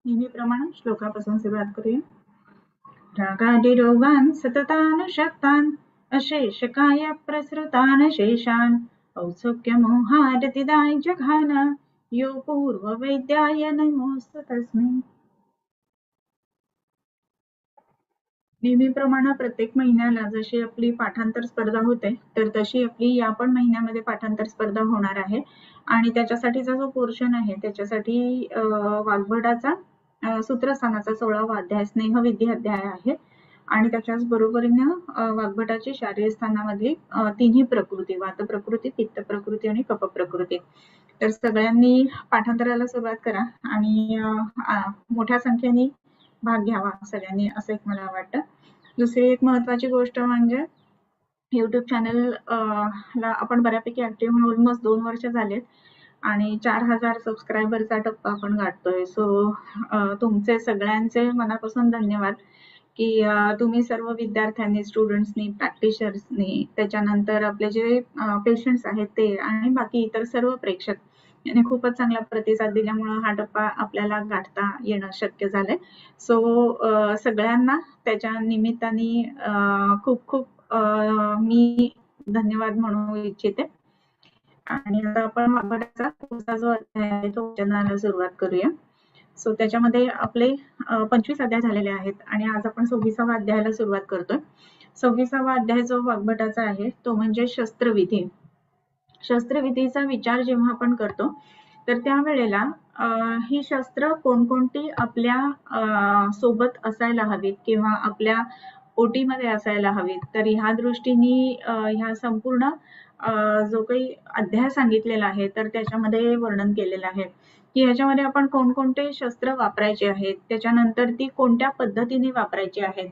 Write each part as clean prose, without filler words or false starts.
नेहमीप्रमाणे श्लोकापासून सुरुवात करूया. रागादिरोगान सततानुशक्तान अशेषकाय प्रसृतान शेषान औत्सुक्य मोहारतिदाय जघान यो पूर्व वैद्याय नमोस्तु तस्मै. नेहमीप्रमाणे प्रत्येक महिन्याला जशी आपली पाठांतर स्पर्धा होते तर तशी आपली या पण महिन्यामध्ये पाठांतर स्पर्धा होणार आहे. आणि त्याच्यासाठीचा जो पोर्शन आहे त्याच्यासाठी वाग्भटाचा सूत्रस्थानाचा 16वा अध्याय स्नेहविधी अध्याय आहे. आणि त्याच्याच बरोबरीने वाग्भटाची शारीर स्थानामधली तिन्ही प्रकृती, वात प्रकृती, पित्त प्रकृती आणि कफ प्रकृती. तर सगळ्यांनी पाठांतराला सुरुवात करा आणि मोठ्या संख्येने भाग घ्यावा सगळ्यांनी, असं एक मला वाटतं. दुसरी एक महत्वाची गोष्ट म्हणजे युट्यूब चॅनल ला आपण बऱ्यापैकी ऍक्टिव्ह होऊन ऑलमोस्ट 2 वर्ष झालेत आणि 4000 सबस्क्रायबरचा टप्पा आपण गाठतोय. सो तुमचे सगळ्यांचे मनापासून धन्यवाद की तुम्ही सर्व विद्यार्थ्यांनी, स्टुडंट्सनी, प्रॅक्टिशनर्सनी, त्याच्यानंतर आपले जे पेशंट्स आहेत ते आणि बाकी इतर सर्व प्रेक्षक यांनी खूपच चांगला प्रतिसाद दिल्यामुळे हा टप्पा आपल्याला गाठता येणं शक्य झालंय. सो सगळ्यांना त्याच्या निमित्ताने खूप खूप मी धन्यवाद म्हणू इच्छिते. आणि आता आपण वाग्भटाचा पुढचा जो अध्याय आहे तो वाचनाला सुरुवात करूया. सो त्याच्यामध्ये आपले 25 अध्याय झालेले आहेत आणि आज आपण 26वा अध्यायाला सुरुवात करतोय. 26वा अध्याय जो वाग्भटाचा आहे तो म्हणजे शस्त्रविधी. शस्त्रविधीचा विचार जेव्हा आपण करतो तर त्यावेळेला ही शस्त्र कोणकोणती आपल्या सोबत असायला हवीत किंवा आपल्या ओटीमध्ये असायला हवीत. तर ह्या दृष्टीने ह्या संपूर्ण जो काही अध्याय सांगितलेला आहे तर त्याच्यामध्ये वर्णन केलेलं आहे की ह्याच्यामध्ये आपण कोणकोणते शस्त्र वापरायचे आहेत, त्याच्यानंतर ती कोणत्या पद्धतीने वापरायची आहेत,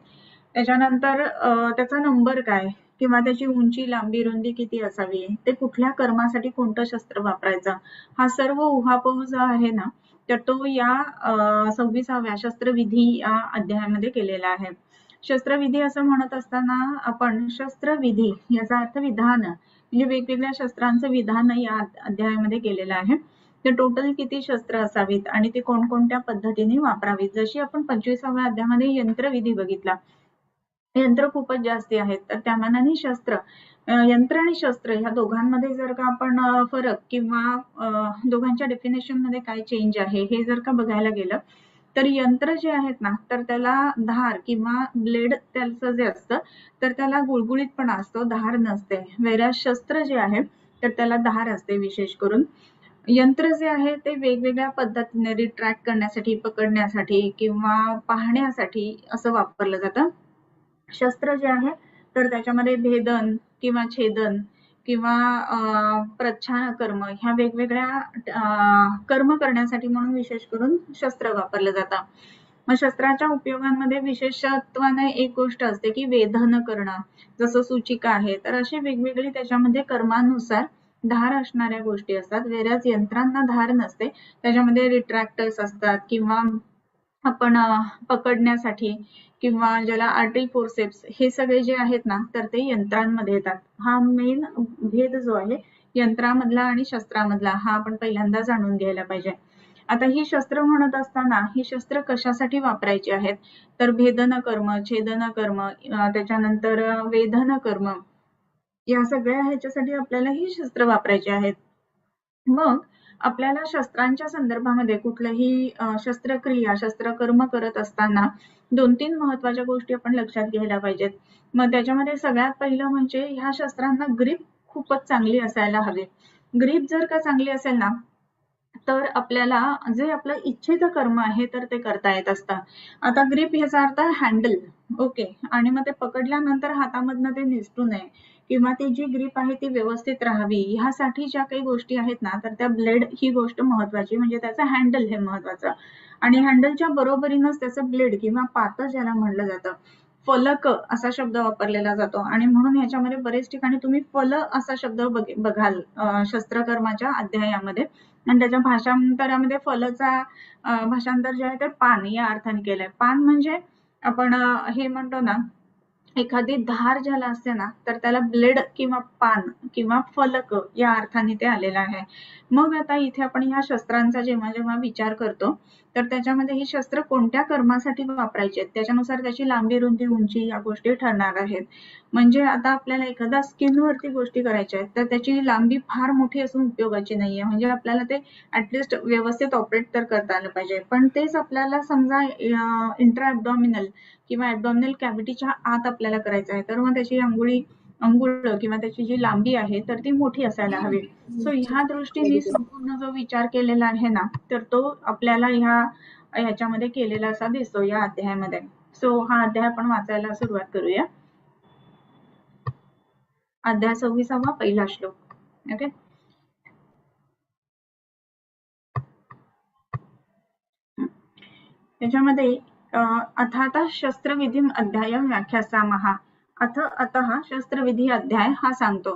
त्याच्यानंतर त्याचा नंबर काय किंवा त्याची उंची, लांबी, रुंदी किती असावी, ते कुठल्या कर्मासाठी कोणतं शस्त्र वापरायचं, हा सर्व उहापोह जो आहे ना तर तो या 26व्या शस्त्रविधी या अध्यायामध्ये केलेला आहे. शस्त्रविधी असं म्हणत असताना आपण शस्त्रविधी याचा अर्थ विधान, म्हणजे वेगवेगळ्या शस्त्रांचं विधान या अध्यायामध्ये केलेलं आहे. ते टोटल किती शस्त्र असावीत आणि ते कोणकोणत्या पद्धतीने वापरावीत. जशी आपण 25व्या अध्यायामध्ये यंत्रविधी बघितला, यंत्र खूपच जास्ती आहेत तर त्या मानाने शस्त्र, यंत्र आणि शस्त्र ह्या दोघांमध्ये जर का आपण फरक किंवा दोघांच्या डेफिनेशन मध्ये काय चेंज आहे हे जर का बघायला गेलं तर यंत्र जे आहेत ना तर त्याला धार किंवा ब्लेड त्याचं जे असतं तर त्याला गुळगुळीतपणा असतो, धार नसते. वेगळ्या शस्त्र जे आहे तर त्याला धार असते. विशेष करून यंत्र जे आहे ते वेगवेगळ्या पद्धतीने रिट्रॅक्ट करण्यासाठी, पकडण्यासाठी किंवा पाहण्यासाठी असं वापरलं जातं. शस्त्र जे आहे तर त्याच्यामध्ये भेदन किंवा छेदन किंवा प्रच्छान कर्म ह्या वेगवेगळ्या कर्म करण्यासाठी म्हणून विशेष करून शस्त्र वापरलं जातं. मग शस्त्राच्या उपयोगांमध्ये विशेषत्वाने एक गोष्ट असते की वेधन करणं, जसं सूचिका आहे. तर अशी वेगवेगळी त्याच्यामध्ये कर्मानुसार धार असणाऱ्या गोष्टी असतात. वेगळ्याच यंत्रांना धार नसते, त्याच्यामध्ये रिट्रॅक्टर्स असतात किंवा आपण पकडण्यासाठी किंवा ज्याला आर्टरी फोर्सेप्स हे सगळे जे आहेत ना तर ते यंत्रांमध्ये येतात. हा मेन भेद जो आहे यंत्रामधला आणि शस्त्रामधला हा आपण पहिल्यांदा जाणून घ्यायला पाहिजे. आता ही शस्त्र म्हणत असताना ही शस्त्र कशासाठी वापरायची आहेत तर भेदन कर्म, छेदन कर्म, त्याच्यानंतर वेधन कर्म, या सगळ्या ह्याच्यासाठी आपल्याला ही शस्त्र वापरायची आहेत. मग आपल्याला शस्त्रांच्या संदर्भामध्ये कुठलंही शस्त्रक्रिया, शस्त्रकर्म करत असताना 2-3 महत्वाच्या गोष्टी आपण लक्षात घ्यायला पाहिजेत. मग त्याच्यामध्ये सगळ्यात पहिलं म्हणजे ह्या शस्त्रांना ग्रीप खूपच चांगली असायला हवी. ग्रीप जर का चांगली असेल ना तर आपल्याला जे आपलं इच्छित कर्म आहे तर ते करता येत असतं. आता ग्रीप ह्याचा अर्थ हँडल, ओके, आणि मग ते पकडल्यानंतर हातामधनं ते निसटू नये किंवा ती जी ग्रीप आहे ती व्यवस्थित राहावी ह्यासाठी ज्या काही गोष्टी आहेत ना तर त्या ब्लेड ही गोष्ट महत्वाची, म्हणजे त्याचं हँडल हे महत्वाचं. आणि हँडलच्या बरोबरीनंच त्याचं ब्लेड किंवा पातं ज्याला म्हणलं जातं, फलक असा शब्द वापरलेला जातो आणि म्हणून ह्याच्यामध्ये बरेच ठिकाणी तुम्ही फल असा शब्द बघाल शस्त्रकर्माच्या अध्यायामध्ये. आणि त्याच्या भाषांतरामध्ये फलचा भाषांतर जे आहे ते पान या अर्थाने केलंय. पान म्हणजे आपण हे म्हणतो ना एखादी धार ज्याला असते ना तर त्याला ब्लेड किंवा पान किंवा फलक या अर्थाने ते आलेलं आहे. मग आता इथे आपण ह्या शस्त्रांचा जेव्हा जेव्हा विचार करतो तर त्याच्यामध्ये ही शस्त्र कोणत्या कर्मासाठी वापरायची आहेत त्याच्यानुसार त्याची लांबी, रुंदी, उंची या गोष्टी ठरणार आहेत. म्हणजे आता आपल्याला एखादा स्किनवरती गोष्टी करायच्या आहेत तर त्याची लांबी फार मोठी असून उपयोगाची नाहीये. म्हणजे आपल्याला ते ऍटलिस्ट व्यवस्थित ऑपरेट तर करता आलं पाहिजे. पण तेच आपल्याला समजा इंट्रा ॲब्डॉमिनल किंवा ॲब्डॉमिनल कॅव्हिटीच्या आत आपल्याला करायचं आहे तर मग त्याची अंगुळ किंवा त्याची जी लांबी आहे तर ती मोठी असायला हवी. सो ह्या दृष्टीने संपूर्ण जो विचार केलेला आहे ना तर तो आपल्याला ह्याच्यामध्ये केलेला असा दिसतो या अध्यायामध्ये. सो हा अध्याय आपण वाचायला सुरुवात करूया. अध्याय 26 पहिला श्लोक. ओके. त्याच्यामध्ये अथातः शस्त्रविधीम अध्यायम व्याख्यासामः. अतः शस्त्रविधी अध्याय हा सांगतो.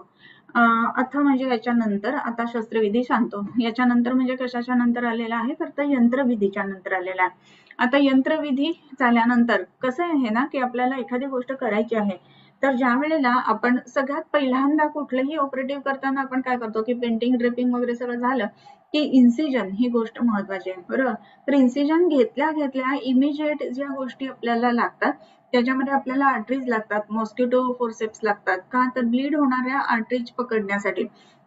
अथ म्हणजे याच्यानंतर, आता शस्त्रविधी सांगतो. याच्यानंतर म्हणजे कशाच्या नंतर आलेला आहे तर यंत्रविधीच्या नंतर आलेला आहे. आता यंत्रविधी झाल्यानंतर कसं आहे ना की आपल्याला एखादी गोष्ट करायची आहे तर ज्या वेळेला आपण सगळ्यात पहिल्यांदा कुठलंही ऑपरेटिव्ह करताना आपण काय करतो की पेंटिंग, ड्रिपिंग वगैरे सगळं झालं की इन्सिजन ही गोष्ट महत्वाची आहे, बरोबर. तर इन्सिजन घेतल्या इमिजिएट ज्या गोष्टी आपल्याला लागतात त्याच्यामध्ये आपल्याला आर्टरीज लागतात, मॉस्किटो फोर्सेप्स लागतात. का तर ब्लीड होणाऱ्या आर्टरीज पकडण्यासाठी.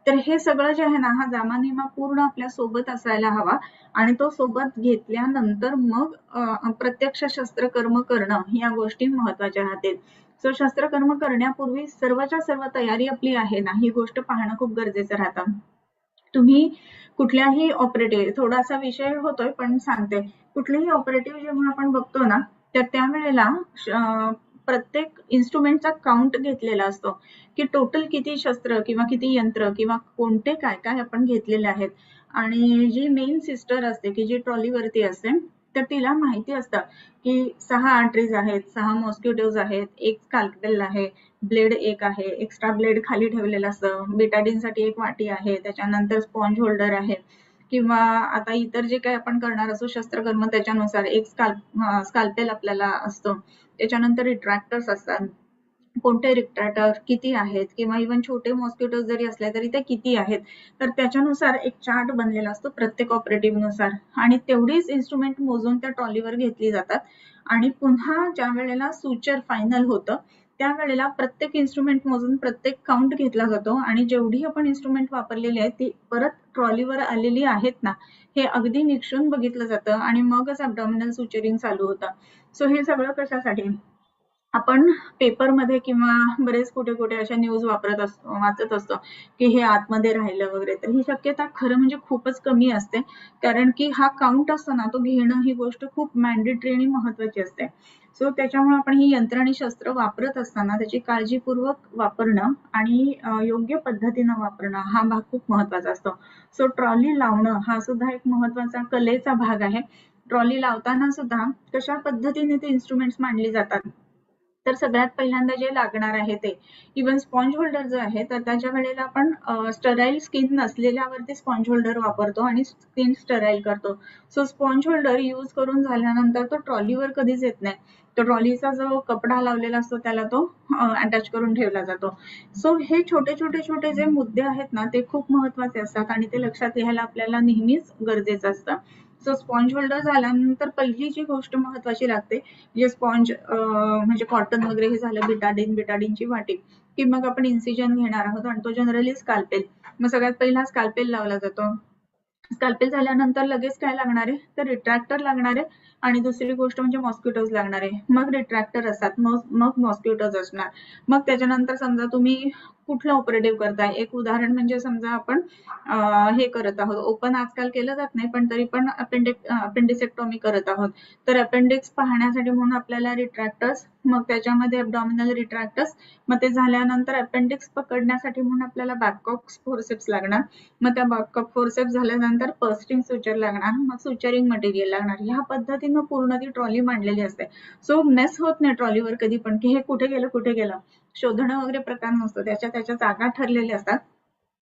तर हे सगळं जे आहे ना हा जामानिमा पूर्ण आपल्या सोबत असायला हवा आणि तो सोबत घेतल्यानंतर मग प्रत्यक्ष शस्त्रकर्म करणं या गोष्टी महत्वाच्या राहतील. सो शस्त्रकर्म करण्यापूर्वी सर्वच्या सर्व तयारी आपली आहे ना ही गोष्ट पाहणं खूप गरजेचं राहतं. तुम्ही कुठल्याही ऑपरेटिव्ह, थोडासा विषय होतोय पण सांगते, कुठलेही ऑपरेटिव्ह जेव्हा आपण बघतो ना तर त्यावेळेला प्रत्येक इन्स्ट्रुमेंटचा काउंट घेतलेला असतो की टोटल किती शस्त्र किंवा किती यंत्र किंवा कोणते काय काय आपण घेतलेले आहेत. आणि जी मेन सिस्टर असते की जी ट्रॉलीवरती असते तर तिला माहिती असतं की 6 आर्टरीज आहेत, 6 मॉस्किटोज आहेत, एक स्कॅल्पेल आहे, ब्लेड एक आहे, एक्स्ट्रा ब्लेड खाली ठेवलेलं असतं, बेटाडीनसाठी एक वाटी आहे, त्याच्यानंतर स्पॉन्ज होल्डर आहे किंवा आता इतर जे काही आपण करणार असो शस्त्रकर्म त्याच्यानुसार एक स्कॅल्पेल आपल्याला असतो. त्याच्यानंतर रिट्रॅक्टर्स असतात, कोणते रिट्रॅक्टर किती आहेत किंवा इव्हन छोटे मॉस्किटो जरी असले तरी ते किती आहेत तर त्याच्यानुसार एक चार्ट बनलेला असतो प्रत्येक ऑपरेटिव्ह नुसार आणि तेवढीच इन्स्ट्रुमेंट मोजून त्या ट्रॉलीवर घेतली जातात आणि पुन्हा ज्या वेळेला सुचर फायनल होतं त्यावेळेला प्रत्येक इन्स्ट्रुमेंट मोजून प्रत्येक काउंट घेतला जातो आणि जेवढी आपण इन्स्ट्रुमेंट वापरलेली आहेत ती परत ट्रॉलीवर आलेली आहेत ना हे अगदी निक्षून बघितलं जातं आणि मगच ॲब्डॉमिनल सुचरिंग चालू होतं. सो हे सगळं कशासाठी, आपण पेपरमध्ये किंवा बरेच कुठे कुठे अशा न्यूज वाचत असतो की हे आतमध्ये राहिलं वगैरे तर ही शक्यता खरं म्हणजे खूपच कमी असते कारण की हा काउंट असतो ना तो घेणं ही गोष्ट खूप मॅन्डेटरी आणि महत्वाची असते. सो त्याच्यामुळे आपण ही यंत्र आणि शस्त्र वापरत असताना त्याची काळजीपूर्वक वापरणं आणि योग्य पद्धतीनं वापरणं हा भाग खूप महत्वाचा असतो. सो ट्रॉली लावणं हा सुद्धा एक महत्वाचा कलेचा भाग आहे. ट्रॉली लावताना सुद्धा कशा पद्धतीने ते इन्स्ट्रुमेंट्स मांडली जातात तर सगळ्यात पहिल्यांदा जे लागणार आहे ते इव्हन स्पॉन्ज होल्डर जो आहे तर त्याच्या वेळेला आपण स्टराईल स्किन नसलेल्यावरती स्पॉन्ज होल्डर वापरतो आणि स्किन स्टराईल करतो. सो स्पॉन्ज होल्डर यूज करून झाल्यानंतर तो ट्रॉलीवर कधीच येत नाही. तो ट्रॉलीचा जो कपडा लावलेला असतो त्याला तो अटॅच करून ठेवला जातो. सो हे छोटे छोटे जे मुद्दे आहेत ना ते खूप महत्वाचे असतात आणि ते लक्षात घ्यायला आपल्याला नेहमीच गरजेचं असतं. सो स्पॉन्ज होल्डर झाल्यानंतर पहिली जी गोष्ट महत्वाची लागते जे स्पॉन्ज म्हणजे कॉटन वगैरे हे झालं, बेटाडीनची वाटी की मग आपण इन्सिजन घेणार आहोत आणि तो जनरली स्कॅल्पेल. मग सगळ्यात पहिला स्कॅल्पेल लावला जातो. स्कॅल्पेल झाल्यानंतर लगेच काय लागणार आहे तर रिट्रॅक्टर लागणार आहे आणि दुसरी गोष्ट म्हणजे मॉस्किटोज लागणार आहे. मग रिट्रॅक्टर असतात, मग मॉस्किटोज असणार. मग त्याच्यानंतर समजा तुम्ही कुठलं ऑपरेटिव्ह करताय, एक उदाहरण म्हणजे समजा आपण हे करत आहोत, ओपन आजकाल केलं जात नाही पण तरी पण अपेंडिसेक्टॉमी करत आहोत तर अपेंडिक्स पाहण्यासाठी म्हणून आपल्याला रिट्रॅक्टर्स, मग त्याच्यामध्ये ॲब्डॉमिनल रिट्रॅक्टर्स, मग ते झाल्यानंतर अपेंडिक्स पकडण्यासाठी म्हणून आपल्याला बॅककॉक फोर्सेप्स लागणार. मग त्या बॅककॉक फोर्सेप्स झाल्यानंतर पर्स्टिंग सुचर लागणार, मग सुचरिंग मटेरियल लागणार. ह्या पद्धतीनं पूर्ण ती ट्रॉली मांडलेली असते. सो मेस होत नाही ट्रॉलीवर कधी पण की हे कुठे गेलं शोधणं वगैरे प्रकार नसतो. त्याच्या जागा ठरलेल्या असतात.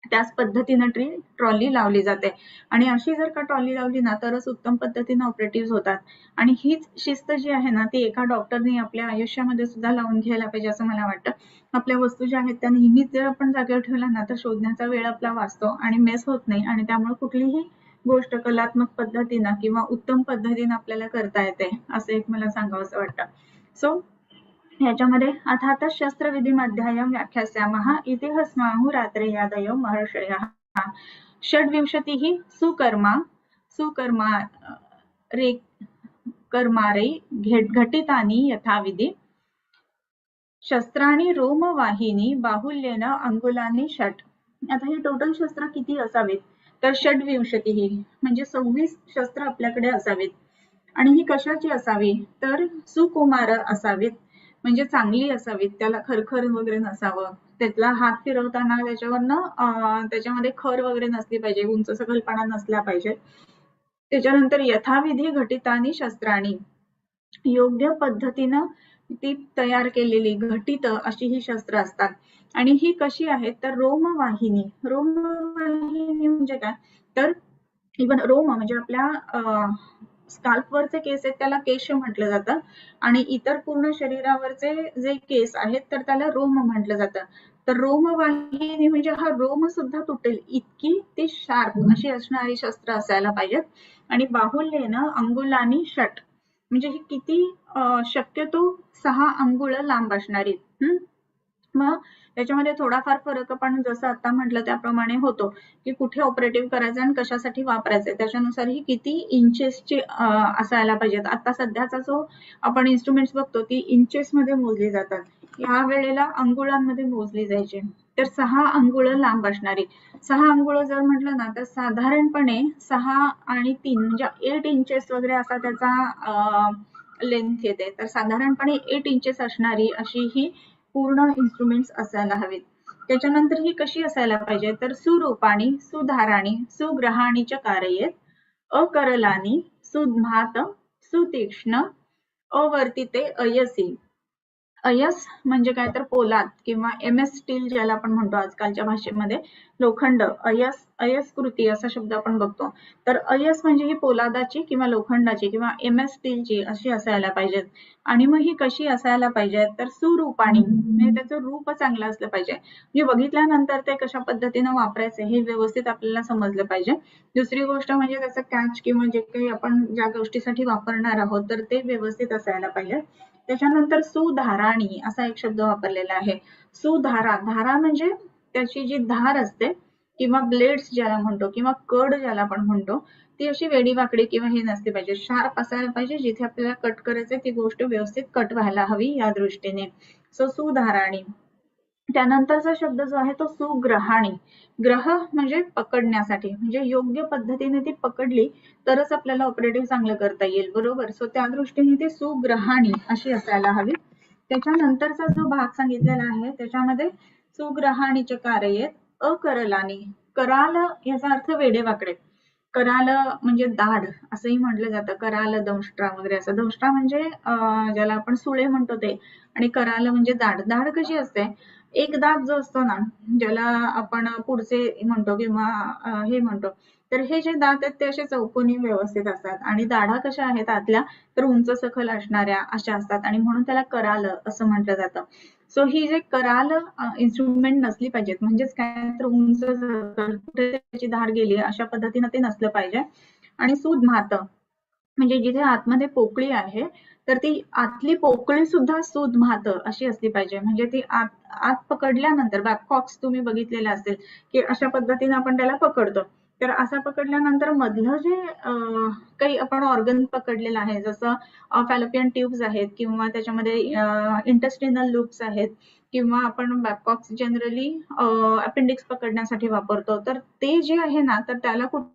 त्याच पद्धतीनं ट्रॉली लावली जाते आणि अशी जर का ट्रॉली लावली ना तरच उत्तम पद्धतीनं ऑपरेटिव्ह होतात. आणि हीच शिस्त जी आहे ना ती एका डॉक्टरने आपल्या आयुष्यामध्ये सुद्धा लावून घ्यायला पाहिजे असं मला वाटतं. आपल्या वस्तू ज्या आहेत त्या नेहमीच जर आपण जागेवर ठेवल्या ना तर शोधण्याचा वेळ आपला वाचतो आणि मेस होत नाही आणि त्यामुळे कुठलीही गोष्ट कलात्मक पद्धतीनं किंवा उत्तम पद्धतीनं आपल्याला करता येते, असं एक मला सांगावंसं वाटतं. सो ह्याच्यामध्ये अथातः शस्त्रविधिमध्यायं व्याख्यास्यामः इति हस्माहुरात्रे यादयो महर्षयः षड्विंशतिः सुकर्मा रे कर्मारै घटितानि यथाविधी शस्त्राणी रोमवाहिनी बाहुल्येन अंगुलांनी षट. आता हे टोटल शस्त्र किती असावेत तर षड्विंशतिः म्हणजे 26 शस्त्र आपल्याकडे असावेत. आणि ही कशाची असावी तर सुकुमार असावीत म्हणजे चांगली असावीत, त्याला खरखर वगैरे नसावं, त्यातला हात फिरवताना त्याच्यावरनं त्याच्यामध्ये खर वगैरे नसली पाहिजे, उंच सकलपणा नसला पाहिजे. त्याच्यानंतर यथाविधी घटितानी शस्त्राणी योग्य पद्धतीनं ती तयार केलेली घटित अशी ही शस्त्र असतात. आणि ही कशी आहेत तर रोमवाहिनी म्हणजे काय तर इव्हन रोम म्हणजे आपल्या स्काल्पवरचे केस आहेत त्याला केश म्हटलं जातं आणि इतर पूर्ण शरीरावरचे जे केस आहेत तर त्याला रोम म्हटलं जातं. तर रोमवाहिनी म्हणजे हा रोम सुद्धा तुटेल इतकी ती शार्प अशी असणारी शस्त्र असायला पाहिजेत. आणि बाहुल्येनं अंगुलानी षट म्हणजे ही किती शक्यतो 6 अंगुळ लांब असणारी. मग त्याच्यामध्ये थोडाफार फरक पण जसं आता म्हटलं त्याप्रमाणे होतो की कुठे ऑपरेटिव्ह करायचं आणि कशासाठी वापरायचं त्याच्यानुसार ही किती इंचेसची असायला पाहिजेत. आता सध्याचा जो आपण इन्स्ट्रुमेंट्स बघतो ती इंचेस मध्ये मोजली जातात, या वेळेला अंगुळांमध्ये मोजली जायची. तर 6 अंगुळ लांब असणारी 6 अंगुळ जर म्हटलं ना तर साधारणपणे 6 आणि 3 म्हणजे 8 इंचेस वगैरे असा त्याचा लेंथ येते. तर साधारणपणे 8 इंचेस असणारी अशी ही पूर्ण इन्स्ट्रुमेंट्स असायला हवेत. त्याच्यानंतर ही कशी असायला पाहिजे तर सुरूपाणी सुधाराणी सुग्रहाणीच्या कारयेत अकरलानी सुद्मात सुतीक्ष्ण अवर्तिते अयसी. अयस म्हणजे काय तर पोलाद किंवा MS स्टील ज्याला आपण म्हणतो आजकालच्या भाषेमध्ये लोखंड, अयस कृती असा शब्द आपण बघतो. तर अयस म्हणजे ही पोलादाची किंवा लोखंडाची किंवा MS स्टीलची अशी असायला पाहिजेत. आणि मग ही कशी असायला पाहिजे तर सुरूपाणी म्हणजे त्याचं रूप चांगलं असलं पाहिजे, म्हणजे बघितल्यानंतर ते कशा पद्धतीनं वापरायचे हे व्यवस्थित आपल्याला समजलं पाहिजे. दुसरी गोष्ट म्हणजे त्याचं कॅच किंवा जे काही आपण ज्या गोष्टीसाठी वापरणार आहोत तर ते व्यवस्थित असायला पाहिजे. त्याच्यानंतर सुधाराणी असा एक शब्द वापरलेला आहे. सुधारा, धारा म्हणजे त्याची जी धार असते किंवा ब्लेड्स ज्याला म्हणतो किंवा कड ज्याला आपण म्हणतो ती अशी वेडीवाकडी किंवा हे नसली पाहिजे, शार्प असायला पाहिजे. जिथे आपल्याला कट करायचं ती गोष्ट व्यवस्थित कट व्हायला हवी या दृष्टीने. सो सुधाराणी. त्यानंतरचा शब्द जो आहे तो सुग्रहाणी. ग्रह म्हणजे पकडण्यासाठी, म्हणजे योग्य पद्धतीने ती पकडली तरच आपल्याला ऑपरेटिव्ह चांगलं करता येईल, बरोबर. सो त्या दृष्टीने ती सुग्रहाणी अशी असायला हवी. त्याच्यानंतरचा जो भाग सांगितलेला आहे त्याच्यामध्ये सुग्रहाणीचे कार्येत अकरलानी. कराल याचा अर्थ वेडेवाकडे, कराल म्हणजे दाढ असंही म्हटलं जातं, कराल दंष्ट्रा वगैरे असं. दंष्ट्रा म्हणजे ज्याला आपण सुळे म्हणतो ते, आणि कराल म्हणजे दाढ. दाढ कशी असते, एक दात जो असतो ना ज्याला आपण पुढचे म्हणतो किंवा हे म्हणतो, तर हे जे दात आहेत ते असे चौकोनी व्यवस्थित असतात आणि दाढा कशा आहेत आतल्या तर उंच सखल असणाऱ्या अशा असतात आणि म्हणून त्याला कराल असं म्हटलं जातं. सो ही जे कराल इन्स्ट्रुमेंट नसली पाहिजेत, म्हणजेच काय तर उंच सखल कुठे त्याची धार गेली अशा पद्धतीनं ते नसलं पाहिजे. आणि सुधमात म्हणजे जिथे आतमध्ये पोकळी आहे तर ती आतली पोकळी सुद्धा सुधमात अशी असली पाहिजे, म्हणजे ती आत पकडल्यानंतर बॅककॉक्स तुम्ही बघितलेला असेल की अशा पद्धतीने आपण त्याला पकडतो. तर असा पकडल्यानंतर मधलं जे काही आपण ऑर्गन पकडलेलं आहे जसं फॅलोपियन ट्यूब्स आहेत किंवा त्याच्यामध्ये इंटेस्टिनल लूप्स आहेत किंवा आपण बॅककॉक्स जनरली अपेंडिक्स पकडण्यासाठी वापरतो, तर ते जे आहे ना तर त्याला कुठे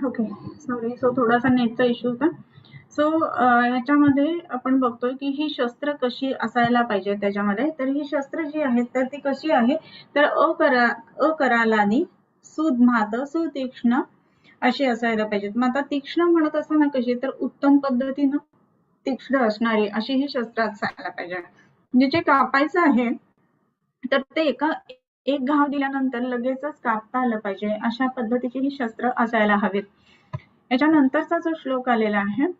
ओके सॉरी, सो थोडासा नेटचा इश्यू होता. सो याच्यामध्ये आपण बघतोय की ही शस्त्र कशी असायला पाहिजे त्याच्यामध्ये. तर ही शस्त्र जी आहेत तर ती कशी आहे, तर अकरालानी सुधमात सुतीक्ष्ण अशी असायला पाहिजेत. मग आता तीक्ष्ण म्हणत असताना कशी, तर उत्तम पद्धतीनं तीक्ष्ण असणारी अशी ही शस्त्र असायला पाहिजे. म्हणजे जे कापायचं आहे तर ते एक घाव दिल्यानंतर लगेचच कापता आलं पाहिजे, अशा पद्धतीची ही शस्त्र असायला हवीत. याच्यानंतरचा जो श्लोक आलेला आहे,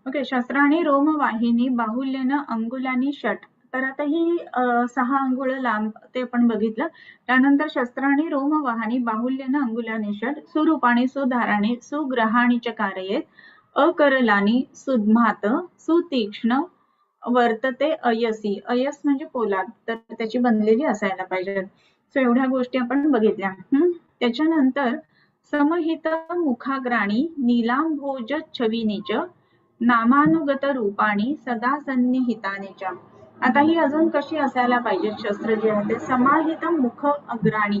ओके, शस्त्राणी रोमवाहिनी बाहुल्येन अंगुलानी षट. तर आता ही 6 अंगुळ लांब ते आपण बघितलं. त्यानंतर शस्त्राणी रोमवाहिनी बाहुल्येन अंगुलानी षट सुरूपाणी सुधाराणी सुग्रहाणी च कारयेत अकरलानी सुधमात सुतीक्ष्ण वर्तते अयसी. अयस म्हणजे पोलाद, तर त्याची बनलेली असायला पाहिजे. सो एवढ्या गोष्टी आपण बघितल्या. त्याच्यानंतर समहित मुखाग्राणी नीलांभोज छविनीच नामानुगत रूपाणी सदा सन्निहितानीच्या. आता ही अजून कशी असायला पाहिजे शस्त्र जे आहे ते, समाहित मुख अग्राणी,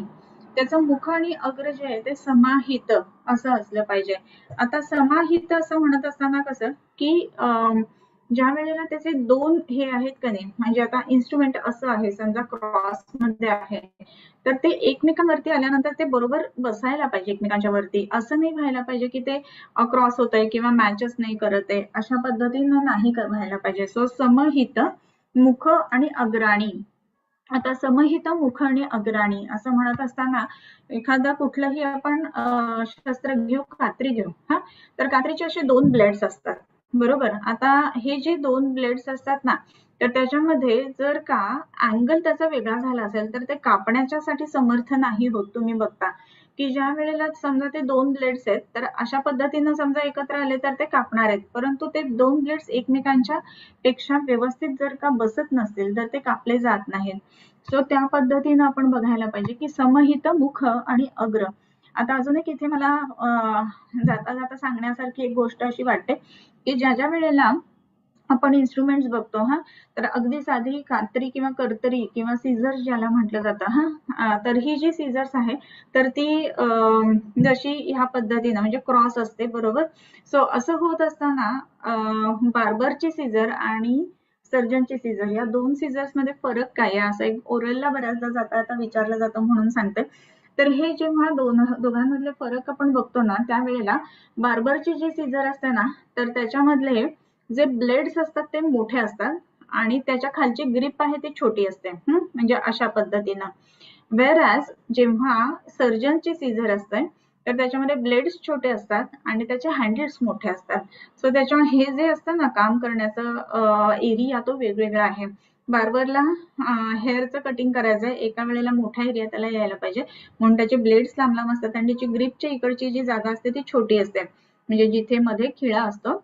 त्याचं मुख आणि अग्र जे आहे ते समाहित असं असलं पाहिजे. आता समाहित असं म्हणत असताना कसं की ज्या वेळेला त्याचे दोन हे आहेत का नाही, म्हणजे आता इन्स्ट्रुमेंट असं आहे समजा क्रॉस मध्ये आहे, तर ते एकमेकांवरती आल्यानंतर ते बरोबर बसायला पाहिजे एकमेकांच्या वरती. असं नाही व्हायला पाहिजे की ते क्रॉस होत आहे किंवा मॅचच नाही करत आहे, अशा पद्धतीनं नाही व्हायला पाहिजे. सो समहित मुख आणि अग्राणी. आता समहित मुख आणि अग्राणी असं म्हणत असताना एखादा कुठलंही आपण शस्त्र घेऊ, कात्री घेऊ, हा, तर कात्रीचे असे 2 ब्लेड्स असतात, बरोबर. आता हे जे 2 ब्लेड्स असतात ना, तर त्याच्यामध्ये जर का अँगल त्याचा वेगळा झाला असेल तर ते कापण्याच्यासाठी समर्थ नाही होत. तुम्ही बघता की ज्या वेळेला समजा ते 2 ब्लेड्स आहेत, तर अशा पद्धतीनं समजा एकत्र आले तर ते कापणार आहेत, परंतु ते 2 ब्लेड्स एकमेकांच्या पेक्षा व्यवस्थित जर का बसत नसतील तर ते कापले जात नाहीत. सो त्या पद्धतीनं आपण बघायला पाहिजे की समहित मुख आणि अग्र. आता अजून एक इथे मला जाता जाता सांगण्यासारखी एक गोष्ट अशी वाटते की ज्या वेळेला आपण इन्स्ट्रुमेंट्स बघतो, हा, तर अगदी साधी कात्री किंवा कर्तरी किंवा सीझर्स ज्याला म्हटलं जातं, हा, तर ही जी सीझर्स आहे तर ती जशी ह्या पद्धतीनं म्हणजे क्रॉस असते, बरोबर. सो असं होत असताना बार्बरची सीझर आणि सर्जनची सीझर या 2 सीझर्स मध्ये फरक काय आहे, असं एक ओरलला बऱ्याचदा जाता विचारलं जातं म्हणून सांगते. तर हे जेव्हा दोघांमधले फरक आपण बघतो ना, त्यावेळेला बार्बरची जी सीझर असते ना, तर त्याच्यामधले जे ब्लेड्स असतात ते मोठे असतात आणि त्याच्या खालची ग्रिप आहे ती छोटी असते, म्हणजे अशा पद्धतीनं. वेअरॅज जेव्हा सर्जनची सीझर असते तर त्याच्यामध्ये ब्लेड्स छोटे असतात आणि त्याचे हँडल्स मोठे असतात. सो त्याच्यामुळे हे जे असतं ना काम करण्याचं एरिया तो वेगवेगळा आहे. बार्बरला हेअरचं कटिंग करायचंय, एका वेळेला मोठा एरिया त्याला यायला पाहिजे, म्हणून त्याचे ब्लेड्स लांब लांब असतात आणि त्याची ग्रिपच्या इकडची जी जागा असते ती छोटी असते, म्हणजे जिथे मध्ये खिळा असतो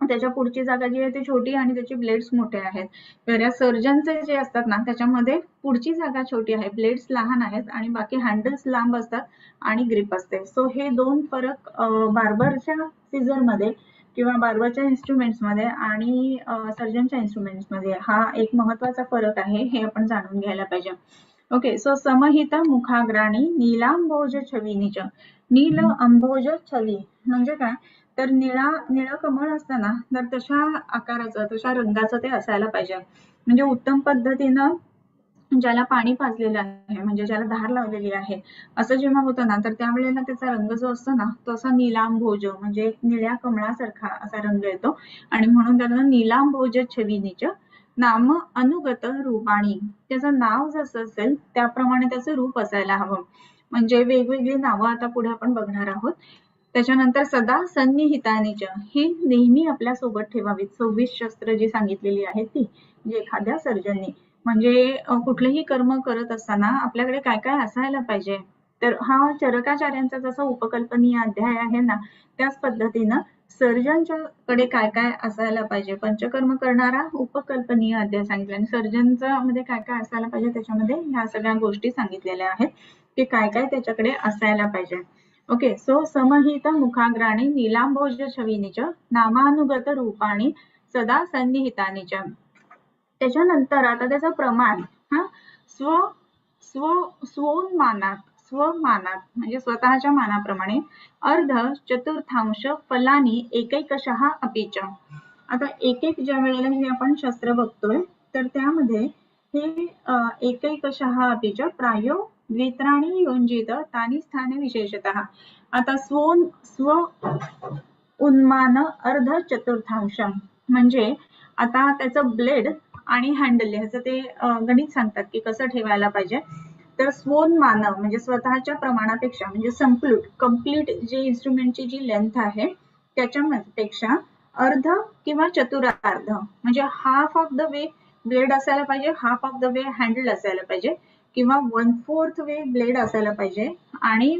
त्याच्या पुढची जागा जी आहे ती छोटी आणि त्याचे ब्लेड्स मोठे आहेत. तर या सर्जनचे जे असतात ना त्याच्यामध्ये पुढची जागा छोटी आहे, ब्लेड्स लहान आहेत आणि बाकी हँडल्स लांब असतात आणि ग्रिप असते. सो हे 2 फरक बार्बरच्या सीझर मध्ये किंवा बार्बरच्या इन्स्ट्रुमेंट्स मध्ये आणि सर्जनच्या इन्स्ट्रुमेंट्स मध्ये हा एक महत्वाचा फरक आहे, हे आपण जाणून घ्यायला पाहिजे. Okay, so समहित मुखाग्राणी नीलांभोज छविनीच. नील अंभोज छवी म्हणजे काय, तर निळं कमळ असतं ना, तर तशा आकाराचं तशा रंगाचं ते असायला पाहिजे. म्हणजे उत्तम पद्धतीनं ज्याला पाणी पाजलेलं आहे, म्हणजे ज्याला धार लावलेली आहे, असं जेव्हा होतं ना, तर त्यावेळेला त्याचा रंग जो असतो ना तो असा निलांभोज म्हणजे निळ्या कमळासारखा असा रंग येतो आणि म्हणून त्याला निलांभोज छविनीच नाम अनुगत रूपाणी. त्याचं नाव जसं असेल त्याप्रमाणे त्याचं रूप असायला हवं. म्हणजे वेगवेगळी नावं आता पुढे आपण बघणार आहोत. त्याच्यानंतर सदा सन्निहितानीच, ही नेहमी आपल्या सोबत ठेवावीत. 26 शस्त्र जी सांगितलेली आहेत ती, म्हणजे एखाद्या सर्जननी म्हणजे कुठलेही कर्म करत असताना आपल्याकडे काय काय असायला पाहिजे, तर हा चरकाचार्यांचा जसा उपकल्पनीय अध्याय आहे ना, त्याच पद्धतीनं सर्जनच्याकडे काय काय असायला पाहिजे. पंचकर्म करणारा उपकल्पनीय अध्याय सांगितला आणि सर्जनचा मध्ये काय काय असायला पाहिजे त्याच्यामध्ये ह्या सगळ्या गोष्टी सांगितलेल्या आहेत की काय काय त्याच्याकडे असायला पाहिजे. ओके. सो समहित मुखाग्राणी नीलांभोज छविनीच नामानुगत रूपाणी सदा सन्निहितानी च. त्याच्यानंतर आता त्याचं प्रमाण हा स्व स्व स्वमानात म्हणजे स्वतःच्या मानाप्रमाणे अर्ध चतुर्थांश फलानी एकैकशः अपीच. आता एक ज्या वेळेला हे आपण शस्त्र बघतोय तर त्यामध्ये हे एकैकशः अपीच प्रायो द्वित्राणी योंजित तानी स्थाने विशेषतः. आता स्व उन्मान अर्ध चतुर्थांश म्हणजे आता त्याचं ब्लेड आणि हँडल ह्याचं ते गणित सांगतात की कसं ठेवायला पाहिजे. तर स्वोन्मान म्हणजे स्वतःच्या प्रमाणापेक्षा म्हणजे कम्प्लीट जे इन्स्ट्रुमेंटची जी लेंथ आहे त्याच्यापेक्षा अर्ध किंवा चतुरार्ध म्हणजे half of the way blade असायला पाहिजे, half of the way handle असायला पाहिजे किंवा 1/4 वे ब्लेड असायला पाहिजे आणि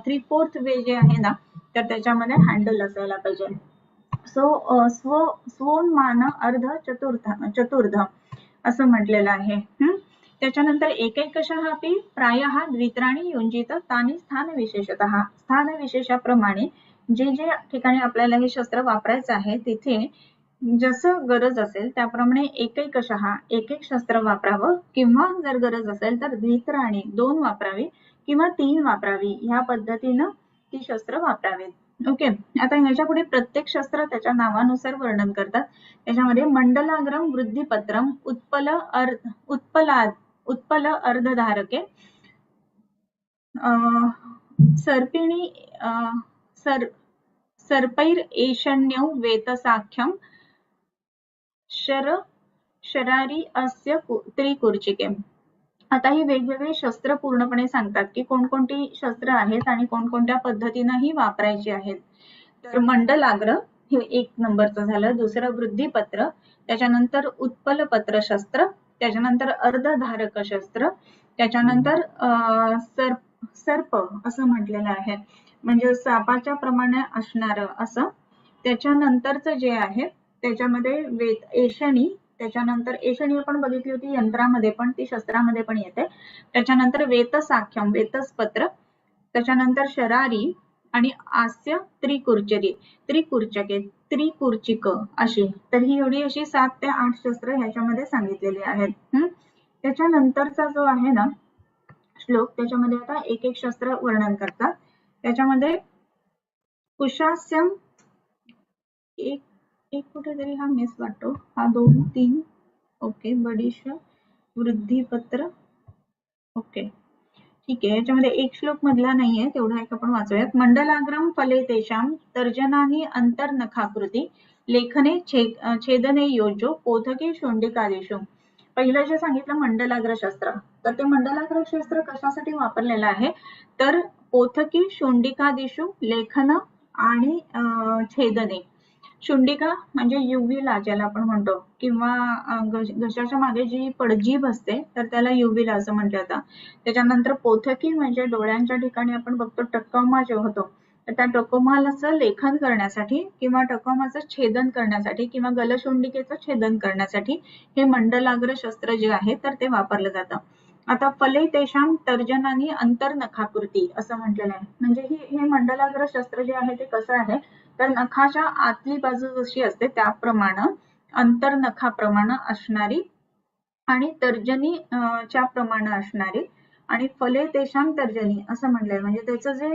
3/4 वे जे आहे ना तर त्याच्यामध्ये हँडल असायला पाहिजे. सो स्वोन्मान अर्ध चतुर्ध असं म्हटलेलं आहे. त्याच्यानंतर एकैकशः अपि प्रायः द्वित्राणी योंजित तानी स्थान विशेषतः. स्थान विशेषाप्रमाणे जे जे ठिकाणी आपल्याला हे शस्त्र वापरायचं आहे तिथे जसं गरज असेल त्याप्रमाणे एकैकशः एक शस्त्र वापरावं किंवा जर गरज असेल तर द्वित्राणी 2 वापरावी किंवा 3 वापरावी ह्या पद्धतीनं ती शस्त्र वापरावीत. ओके. आता ह्याच्या पुढे प्रत्येक शस्त्र त्याच्या नावानुसार वर्णन करतात. त्याच्यामध्ये मंडलाग्रम वृद्धिपत्रम उत्पल अर्धधारके सर्पिणी सर्पैर एषण्यौ वेतसाख्यम शरारी अस्य त्रिकुर्चिके. आता ही वेगवेगळी शस्त्र पूर्णपणे सांगतात की कोणकोणती शस्त्र आहेत आणि कोणकोणत्या पद्धतीनं ही वापरायची आहेत. तर मंडलाग्र हे 1 नंबरचं झालं. दुसरं वृद्धिपत्र, त्याच्यानंतर उत्पलपत्र शस्त्र, त्याच्यानंतर अर्धधारक शस्त्र, त्याच्यानंतर सर्प असं म्हटलेलं आहे म्हणजे सापाच्या प्रमाणे असणारं असं. त्याच्यानंतरचं जे आहे त्याच्यामध्ये एषणी, त्याच्यानंतर एषणी आपण बघितली होती यंत्रामध्ये पण ती शस्त्रामध्ये पण येते. त्याच्यानंतर वेतसाख्यम वेतसपत्र, त्याच्यानंतर शरारी आणि आस्य त्रिकुर्चिक अशी. तर ही एवढी अशी 7 ते 8 शस्त्र ह्याच्यामध्ये सांगितलेली आहेत. त्याच्यानंतरचा जो आहे ना श्लोक त्याच्यामध्ये आता एक शस्त्र वर्णन करतात. त्याच्यामध्ये कुशास्यम एक कुठेतरी हा मिस वाटतो, हा 2 3 ओके. बडीश वृद्धिपत्र ओके ठीक आहे. याच्यामध्ये एक श्लोक मधला नाहीये तेवढा एक आपण वाचूयात. मंडलाग्रम फले तेषाम तर्जनानी अंतर्नखाकृती लेखने छेदने योजो पोथके शोंडिकादेशो. पहिलं जे सांगितलं मंडलाग्र शस्त्र, तर ते मंडलाग्र शस्त्र कशासाठी वापरलेलं आहे तर पोथकी शोंडिकादिशु लेखन आणि छेदने. शुंडिका म्हणजे युवीला ज्याला आपण म्हणतो किंवा घशाच्या मागे जी पडजीभ असते तर त्याला युवीला असं म्हटलं जातं. त्याच्यानंतर पोथकी म्हणजे डोळ्यांच्या ठिकाणी आपण बघतो टक्कोमा जो होतो तर त्या टक्कोमाचं लेखन करण्यासाठी किंवा टक्कोमाचं छेदन करण्यासाठी किंवा गलशुंडिकेचं छेदन करण्यासाठी हे मंडलाग्र शस्त्र जे आहे तर ते वापरलं जातं. आता फले तेषाम तर्जनानी अंतर्नखाकृती असं म्हटलेलं आहे म्हणजे हे मंडलाग्र शस्त्र जे आहे ते कसं आहे तर नखाच्या आतली बाजू जशी असते त्याप्रमाणे अंतर्नखाप्रमाणे असणारी आणि तर्जनी च्या प्रमाणे असणारी आणि फले तेषाम तर्जनी असं म्हटलंय म्हणजे त्याचं जे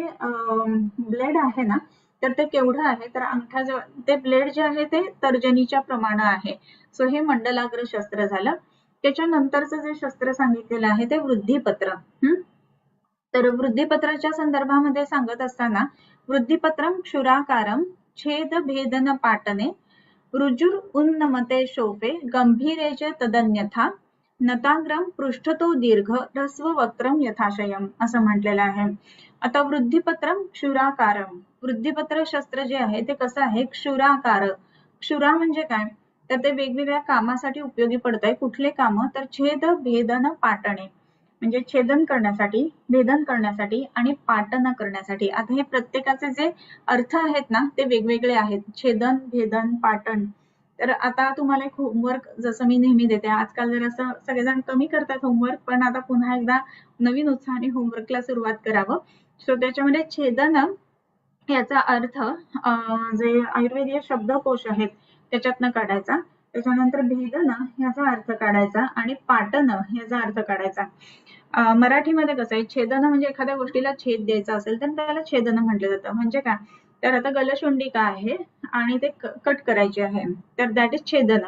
ब्लेड आहे ना तर ते केवढं आहे तर अंगठ्याजवळ ते ब्लेड जे आहे ते तर्जनीच्या प्रमाणे आहे. सो हे मंडलाग्र शस्त्र झालं. त्याच्यानंतरचं जे शस्त्र सांगितलेलं आहे ते वृद्धिपत्र. तर वृद्धिपत्राच्या संदर्भामध्ये सांगत असताना वृद्धिपत्रम क्षुराकारम छेद भेदन पाटने रुजुर उन्नमते शोफे गंभीरेचे तदन्यथा नताग्रम पृष्ठतो दीर्घ ह्रस्व वक्त्रम यथाशयम असं म्हटलेलं आहे. आता वृद्धिपत्रम क्षुराकारम, वृद्धिपत्र शस्त्र जे आहे ते कसं आहे क्षुराकार. क्षुरा म्हणजे काय तर ते वेगवेगळ्या कामासाठी उपयोगी पडत आहे. कुठले काम तर छेद भेदन पाटणे म्हणजे छेदन करण्यासाठी, भेदन करण्यासाठी आणि पाटन करण्यासाठी. आता हे प्रत्येकाचे जे अर्थ आहेत ना ते वेगवेगळे आहेत. छेदन, भेदन, पाटण. तर आता तुम्हाला एक होमवर्क जसं मी नेहमी देते, आजकाल जर असं सगळेजण कमी करतात होमवर्क पण आता पुन्हा एकदा नवीन उत्साहाने होमवर्कला सुरुवात करावं. सो त्याच्यामध्ये छेदन याचा अर्थ जे आयुर्वेदीय शब्दकोश आहेत त्याच्यातनं काढायचा. त्याच्यानंतर भेदन याचा अर्थ काढायचा आणि पाटन याचा अर्थ काढायचा. मराठीमध्ये कसं आहे, छेदन म्हणजे एखाद्या गोष्टीला छेद द्यायचा असेल तर त्याला छेदन म्हटलं जातं. म्हणजे काय, तर आता गलशुंडिका आहे आणि ते कट करायचे आहे, तर दॅट इज छेदन.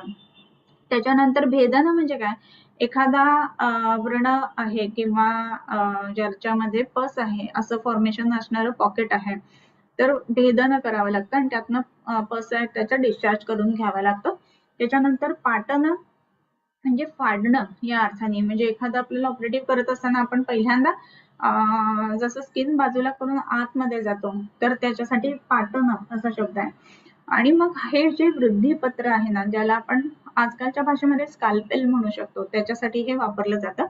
त्याच्यानंतर भेदन म्हणजे काय, एखादा व्रण आहे किंवा ज्याच्यामध्ये पस आहे असं फॉर्मेशन असणारं पॉकेट आहे, तर भेदन करावं लागतं आणि त्यातनं पस आहे त्याचा डिस्चार्ज करून घ्यावा लागतो. त्याच्यानंतर पाटन म्हणजे फाडणं या अर्थाने, म्हणजे एखादं आपल्याला ऑपरेटिव्ह करत असताना आपण पहिल्यांदा जसं स्किन बाजूला करून आतमध्ये जातो, तर त्याच्यासाठी पाटणं असा शब्द आहे. आणि मग हे जे वृद्धिपत्र आहे ना, ज्याला आपण आजकालच्या भाषेमध्ये स्काल्पेल म्हणू शकतो, त्याच्यासाठी हे वापरलं जातं.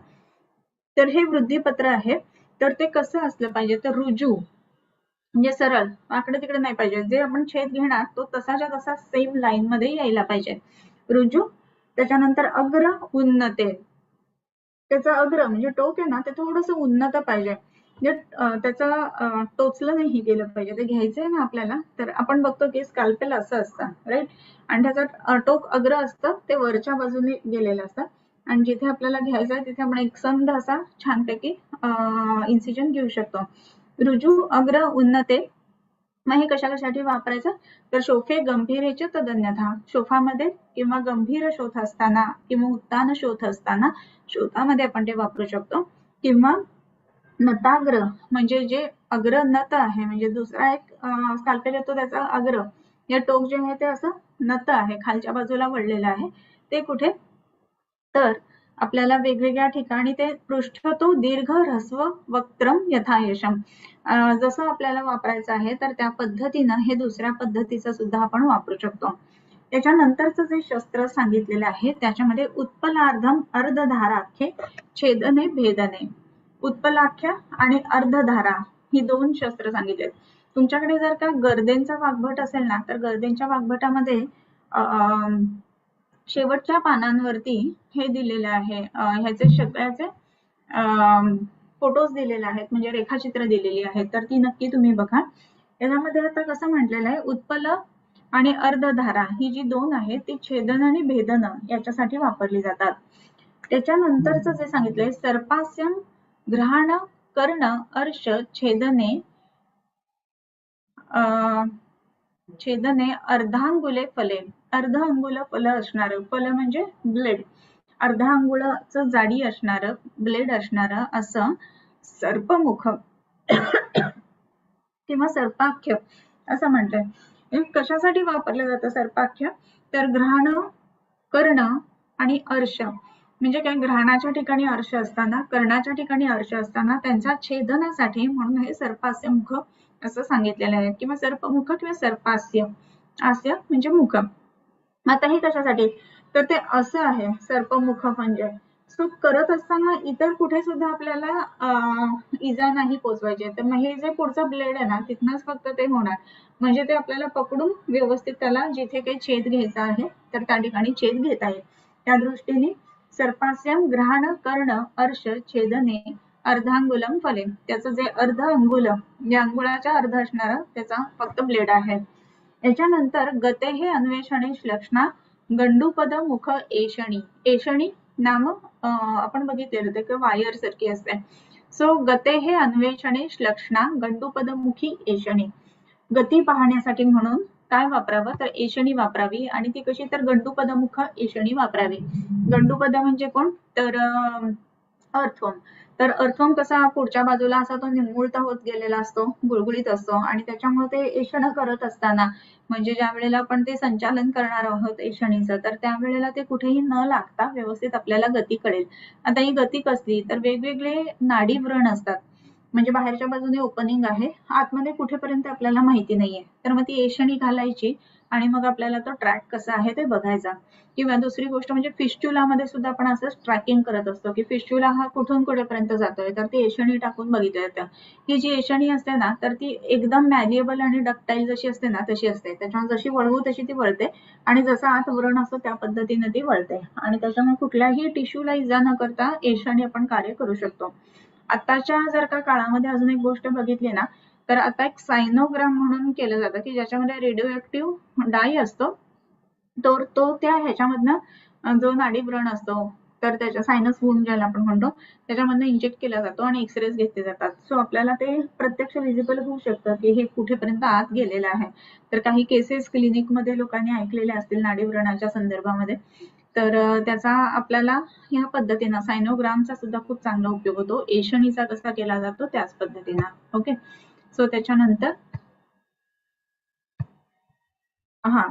तर हे वृद्धिपत्र आहे, तर ते कसं असलं पाहिजे, तर रुजू म्हणजे सरळ, आकडे तिकडे नाही पाहिजे. जे आपण छेद घेणार तो तसाच्या तसा सेम लाईन मध्ये यायला पाहिजे, रुजू. त्याच्यानंतर अग्र उन्नते, त्याचं अग्र म्हणजे टोक आहे ना, ते थोडंसं उन्नत पाहिजे, म्हणजे त्याचं टोचलं नाही गेलं पाहिजे. ते घ्यायचंय ना आपल्याला, तर आपण बघतो की स्काल्पेल असं असतं, राईट, आणि त्याचं टोक अग्र असतं, ते वरच्या बाजूने गेलेलं असतं, आणि जिथे आपल्याला घ्यायचं आहे तिथे आपण एकसंध असा छानपैकी इन्सिजन घेऊ शकतो. रुजू अग्र उन्नते. मग हे कशासाठी वापरायचं, तर शोफे गंभीरेच तदन्यथा, शोफामध्ये किंवा गंभीर शोथ असताना किंवा उत्तान शोथ असताना शोथामध्ये आपण ते वापरू शकतो. किंवा नताग्र म्हणजे जे अग्र नत आहे, म्हणजे दुसरा एक स्काल्पेल येतो त्याचा अग्र, या टोक जे आहे ते असं नत आहे, खालच्या बाजूला वळलेलं आहे, ते कुठे, तर आपल्याला वेगवेगळ्या ठिकाणी ते पृष्ठतो दीर्घ ह्रस्व वक्त्रम यथायशम, जसं आपल्याला वापरायचं आहे तर त्या पद्धतीनं हे दुसऱ्या पद्धतीचं सुद्धा आपण वापरू शकतो. त्याच्यानंतरचं जे शस्त्र सांगितलेलं आहे त्याच्यामध्ये उत्पलार्धम अर्धधाराख्ये छेदने भेदने, उत्पलाख्य आणि अर्धधारा ही दोन शस्त्र सांगितलेत. तुमच्याकडे जर का गर्देंचा वाग्भट असेल ना, तर गर्देंच्या वाग्भटामध्ये शेवटच्या पानांवरती हे दिलेलं आहे, ह्याचे सगळ्याचे फोटोज दिलेले आहेत, म्हणजे रेखाचित्र दिलेली आहेत, तर ती नक्की तुम्ही बघा. याच्यामध्ये आता कसं म्हटलेलं आहे, उत्पल आणि अर्धधारा ही जी दोन आहेत ती छेदन आणि भेदन याच्यासाठी वापरली जातात. त्याच्यानंतरचं जे सांगितलंय, सर्पास्यम घ्राण कर्ण अर्श छेदने छेदने अर्धांगुले फले, अर्ध अंगुल फल असणार, फल म्हणजे ब्लेड, अर्धा अंगुळाचं जाडी असणार ब्लेड असणार असं सर्पमुख किंवा सर्पाख्य असं म्हणतंय. कशासाठी वापरलं जातं सर्पाख्य, तर घ्राण कर्ण आणि अर्श, म्हणजे काय, घ्राणाच्या ठिकाणी अर्श असताना कर्णाच्या ठिकाणी अर्श असताना त्यांच्या छेदनासाठी, म्हणून हे सर्पास्य मुख असं सांगितलेलं आहे, किंवा सर्पमुख किंवा सर्पास्य, आस्य म्हणजे मुख. आता हे कशासाठी, तर ते असं आहे सर्पमुख म्हणजे, सो करत असताना इतर कुठे सुद्धा आपल्याला इजा नाही पोचवायची, तर मग हे जे पुढचं ब्लेड आहे ना तिथनच फक्त ते होणार, म्हणजे ते आपल्याला पकडून व्यवस्थित त्याला जिथे काही छेद घ्यायचा आहे तर त्या ठिकाणी छेद घेता येईल. त्या दृष्टीने सर्पास्यम घ्राण कर्ण अर्श छेदने अर्धांगुलम फले, त्याचं जे अर्ध अंगुल, जे अंगुळाच्या अर्ध असणार त्याचा फक्त ब्लेड आहे. याच्यानंतर गते हे अन्वेषणे श्लक्षणा गंडूपद मुख एषणी, एषणी नाम आपण बघितलेलं होतं की वायर सारखी असते. सो गते हे अन्वेषणे श्लक्षणा गंडूपद मुखी एषणी, गती पाहण्यासाठी म्हणून काय वापरावं, तर एषणी वापरावी, आणि ती कशी, तर गंडूपद मुख एषणी वापरावी. गंडूपद म्हणजे कोण, तर अर्थवर्म. तर अर्थवर्म कसा पुढच्या बाजूला असा तो निमुळता होत गेलेला असतो, गुळगुळीत असतो, आणि त्याच्यामुळे ते एषण करत असताना, म्हणजे ज्या वेळेला आपण ते संचालन करणार आहोत एषणीचं, तर त्यावेळेला ते कुठेही न लागता व्यवस्थित आपल्याला गती कळेल. आता ही गती कसली, तर वेगवेगळे नाडी व्रण असतात, म्हणजे बाहेरच्या बाजूने ओपनिंग आहे, आतमध्ये कुठेपर्यंत आपल्याला माहिती नाहीये, तर मग ती एषणी घालायची आणि मग आपल्याला तो ट्रॅक कसा आहे ते बघायचा. किंवा दुसरी गोष्ट म्हणजे फिस्च्युलामध्ये सुद्धा आपण असंच ट्रॅकिंग करत असतो की फिस्च्युला हा कुठून कुठेपर्यंत जातोय, तर ती एषणी टाकून बघितलं जातं. ही जी एषणी असते ना, तर ती एकदम मॅलिएबल आणि डक्टाईल जशी असते ना तशी असते, त्याच्यामुळे जशी वळवू तशी ती वळते, आणि जसा आत व्रण असतो त्या पद्धतीने ती वळते, आणि त्याच्यामुळे कुठल्याही टिश्यूला इजा न करता एषणी आपण कार्य करू शकतो. आताच्या जर का काळामध्ये अजून एक गोष्ट बघितली ना, तर आता एक सायनोग्राम म्हणून केलं जातं की ज्याच्यामध्ये रेडिओ ऍक्टिव्ह डाई असतो, तो त्या ह्याच्यामधनं जो नाडी व्रण असतो तर त्याच्या सायनस वूंड ज्याला आपण म्हणतो त्याच्यामधनं इंजेक्ट केला जातो आणि एक्सरेज घेतले जातात. सो आपल्याला ते प्रत्यक्ष विजिबल होऊ शकतं की हे कुठेपर्यंत आत गेलेलं आहे. तर काही केसेस क्लिनिकमध्ये लोकांनी ऐकलेल्या असतील नाडी व्रणाच्या संदर्भामध्ये, तर त्याचा आपल्याला ह्या पद्धतीनं सायनोग्रामचा सुद्धा खूप चांगला उपयोग होतो. एशनीचा कसा केला जातो त्याच पद्धतीनं. ओके, सो त्याच्यानंतर हा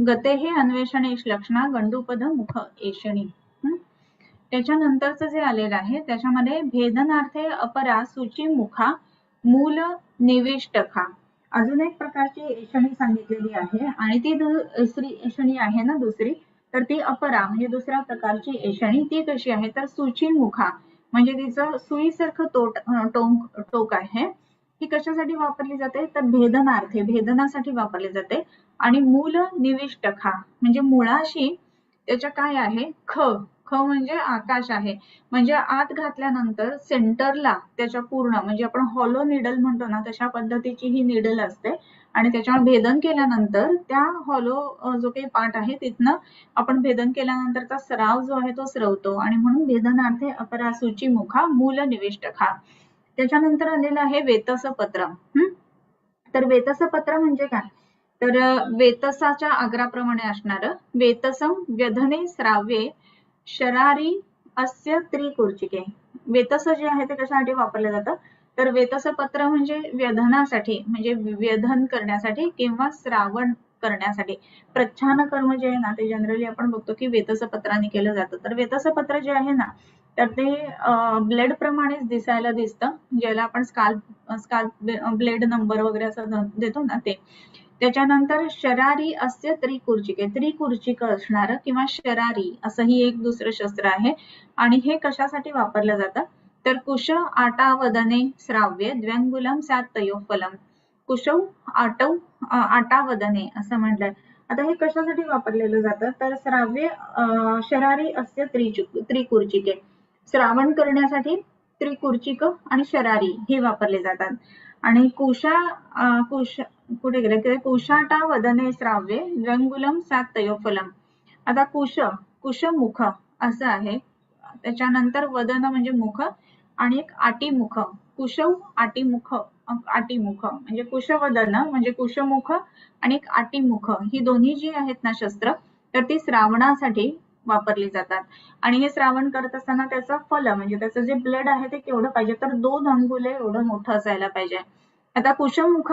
गते हे अन्वेषणेश लक्षणा गंडूपद मुख एषणी. त्याच्यानंतरचं जे आलेलं आहे त्याच्यामध्ये भेदनार्थे अपरा सूची मुखा मूल निविष्टखा अजून एक प्रकारची एषणी सांगितलेली आहे आणि ती दुसरी एषणी आहे ना दुसरी, तर ती अपरा म्हणजे दुसऱ्या प्रकारची एषणी. ती कशी आहे तर सूची मुखा म्हणजे तिचं सुईसारखं टोक आहे. ही कशासाठी वापरली जाते तर भेदनार्थे भेदनासाठी वापरली जाते. आणि मूल निविष्टखा म्हणजे मुळाशी त्याच्या काय आहे ख म्हणजे आकाश आहे. म्हणजे आत घातल्यानंतर सेंटरला त्याच्या पूर्ण म्हणजे आपण हॉलो निडल म्हणतो ना तशा पद्धतीची ही निडल असते आणि त्याच्यावर भेदन केल्यानंतर त्या हॉलो जो काही पार्ट आहे तिथनं आपण भेदन केल्यानंतरचा स्राव जो आहे तो स्रवतो आणि म्हणून भेदनार्थे अपरा सूची मुखा मूल निविष्टखा. त्याच्यानंतर आलेलं आहे वेतसपत्र. तर वेतसपत्र म्हणजे काय तर वेतसाच्या आग्राप्रमाणे असणार वेतसम व्यधने श्राव्ये शरारी अस्य त्रिकुर्चिके. वेतस जे आहे ते कशासाठी वापरलं जातं तर वेतसपत्र म्हणजे व्यधनासाठी म्हणजे व्यधन करण्यासाठी किंवा श्रावण करण्यासाठी. प्रच्छान कर्म जे आहे ना ते जनरली आपण बघतो की वेतसपत्राने केलं जातं. तर वेतसपत्र जे आहे ना तर ते ब्लेड प्रमाणेच दिसायला दिसतं, ज्याला आपण स्काल्प ब्लेड नंबर वगैरे असं देतो ना ते. त्याच्यानंतर शरारी अस्य त्रिकुर्चिक असणार किंवा शरारी असंही एक दुसरं शस्त्र आहे. आणि हे कशासाठी वापरलं जातं तर कुश आटा वदने श्राव्य द्व्यंगुलम सात तयोफलम. कुशौ आटा वदने असं म्हटलंय. आता हे कशासाठी वापरलेलं जातं तर श्राव्य शरारी अस्य त्रिकुर्चिके श्रावण करण्यासाठी त्रिकुर्चिक आणि शरारी हे वापरले जातात. आणि कुठे गेले कुशाटा वदने श्राव्ये द्व्यंगुलम सात तयोफलम. आता कुशमुख असं आहे. त्याच्यानंतर वदन म्हणजे मुख आणि एक आटीमुख कुशौ आटीमुख म्हणजे कुशवदन म्हणजे कुशमुख आणि एक आटीमुख ही दोन्ही जी आहेत ना शस्त्र तर ती श्रावणासाठी वापरली जातात. आणि हे श्रावण करत असताना त्याचं फल म्हणजे त्याचं जे ब्लड आहे ते केवढं पाहिजे तर 2 अंगुले एवढं मोठं असायला पाहिजे. आता कुशमुख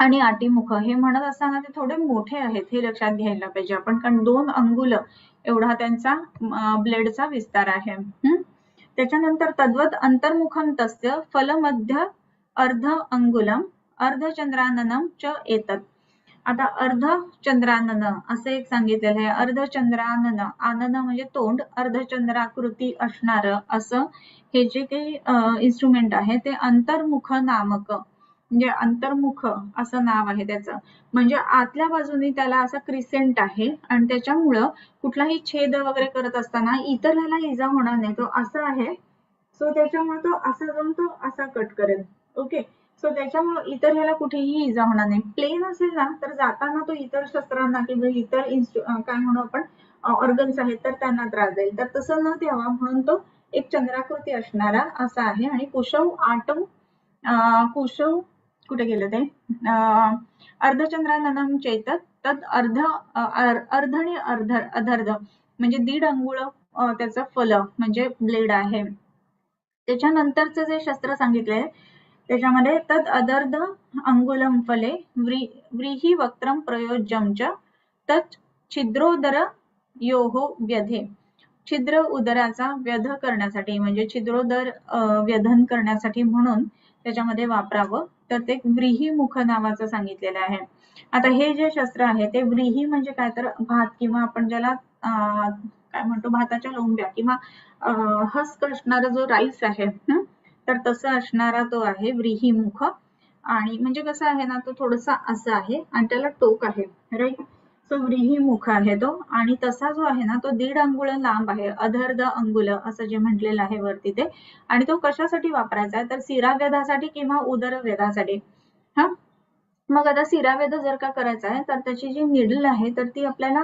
आणि आटीमुख हे म्हणत असताना ते थोडे मोठे आहेत हे लक्षात घ्यायला पाहिजे आपण, कारण 2 अंगुल एवढा त्यांचा ब्लेडचा विस्तार आहे. त्याच्यानंतर तद्वत अंतर्मुखम तस्य फलमध्य अर्ध अंगुलम अर्धचंद्राननम च एतत्. आता अर्धचंद्रानन असं एक सांगितलेलं आहे. अर्धचंद्रानन आनन म्हणजे तोंड, अर्धचंद्राकृती असणार असं हे जे काही इन्स्ट्रुमेंट आहे ते अंतर्मुख नामक म्हणजे अंतर्मुख असं नाव आहे त्याचं. म्हणजे आतल्या बाजूने त्याला असा क्रिसेंट आहे आणि त्याच्यामुळं कुठलाही छेद वगैरे करत असताना इतराला इजा होणार नाही. तो असा आहे सो त्याच्यामुळे तो असा जाऊन तो असा कट करेल. ओके, सो त्याच्यामुळे इतर ह्याला कुठेही इजा होणार नाही. प्लेन असेल ना तर जाताना तो इतर शस्त्रांना किंवा इतर काय म्हणू आपण ऑर्गन्स आहेत तर त्यांना त्रास देईल. तर तसं न द्यावा म्हणून तो एक चंद्राकृती असणारा असा आहे. आणि कुशौ कुठे गेलं ते अर्धचंद्राननम चेतत तद अर्ध आणि अधर्ध म्हणजे 1.5 अंगुळ त्याचं फल म्हणजे ब्लेड आहे. त्याच्यानंतरचं जे शस्त्र सांगितलंय त्याच्यामध्ये तद अदर्ध अंगुलम फले व्रीही वक्त्रम प्रयोज्यम च तत् छिद्रोदर योहो व्यधे. छिद्र उदराचा व्यध करण्यासाठी म्हणजे छिद्रोदर व्यधन करण्यासाठी म्हणून त्याच्यामध्ये वापरावं. तर ते व्रीहीमुख नावाचं सांगितलेलं आहे. आता हे जे शस्त्र आहे ते व्रीही म्हणजे काय तर भात किंवा आपण ज्याला काय म्हणतो भाताच्या लोंब्या किंवा हस्क असणारा जो राईस आहे तर तसं असणारा तो आहे व्रीहीमुख. आणि म्हणजे कसं आहे ना तो थोडासा असा आहे आणि त्याला टोक आहे राईट. सो व्रीहिमुख आहे तो, आणि तसा जो आहे ना तो 1.5 अंगुळ लांब आहे, अधर्ध अंगुल असं जे म्हटलेलं आहे वरती ते. आणि तो कशासाठी वापरायचा आहे तर शिरावेधासाठी किंवा उदरवेधासाठी. हा, मग आता शिरावेध जर का करायचा आहे तर त्याची जी निडल आहे तर ती आपल्याला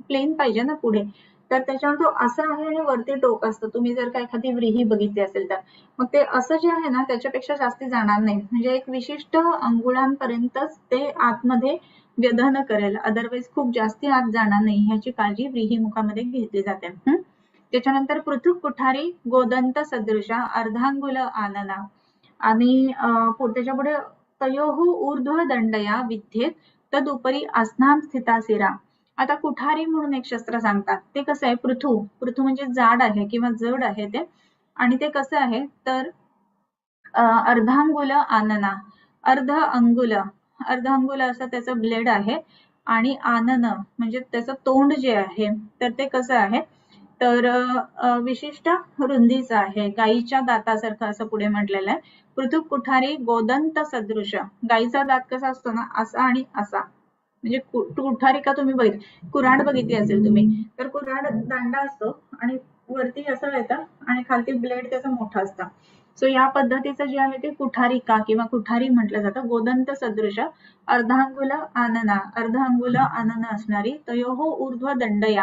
प्लेन पाहिजे ना पुढे, तर त्याच्यावर तो असं आहे आणि वरती टोक असतं. तुम्ही जर का एखादी व्रीही बघितली असेल तर मग ते असं जे आहे ना त्याच्यापेक्षा जास्ती जाणार नाही, म्हणजे एक विशिष्ट अंगुळांपर्यंतच ते आतमध्ये व्यधन करेल, अदरवाईज खूप जास्ती आत जाणार नाही ह्याची काळजी व्रीहिमुखामध्ये घेतली जाते. त्याच्यानंतर पृथुक कुठारी गोदंत सदृशा अर्धांगुल आनना, आणि त्याच्या पुढे तयोः ऊर्ध्व दंडया विद्येत तदुपरी आसनां स्थिता शिरा. आता कुठारी म्हणून एक शस्त्र सांगतात, ते कसं आहे, पृथू म्हणजे जाड आहे किंवा जड आहे ते, आणि ते कसं आहे तर अर्धांगुल आनना, अर्ध अंगुल असं त्याचं ब्लेड आहे, आणि आनन म्हणजे त्याचं तोंड जे आहे तर ते कसं आहे तर विशिष्ट रुंदीचं आहे, गायीच्या दातासारखं असं पुढे म्हटलेलं आहे. पृथुक कुठारी गोदंत सदृश, गायीचा दात कसा असतो ना असा आणि असा, म्हणजे कुठारी का तुम्ही कुऱ्हाड बघितली असेल तुम्ही, तर कुऱ्हाड दांडा असतो आणि वरती असं येतं आणि खालती ब्लेड त्याचा मोठा असतं. सो या पद्धतीचं जे आहे ते कुठारिका किंवा कुठारी म्हटलं जातं. गोदंत सदृश अर्धांगुल आनन असणारी तयोः ऊर्ध्व दंडया,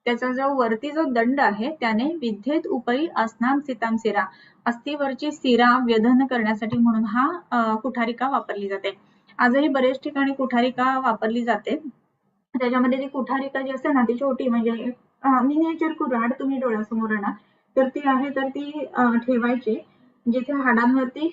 त्याचा जो वरती जो दंड आहे त्याने विद्येत उपरी आसनां स्थितां शिरा, अस्थिवरची शिरा व्यधन करण्यासाठी म्हणून हा कुठारिका वापरली जाते. आजही बरेच ठिकाणी कुठारिका वापरली जाते. त्याच्यामध्ये ती कुठारिका जी असते ना ती छोटी, म्हणजे मिनिएचर कुऱ्हाड तुम्ही डोळ्यासमोर आणा तर ती आहे, तर ती ठेवायची जिथे हाडांवरती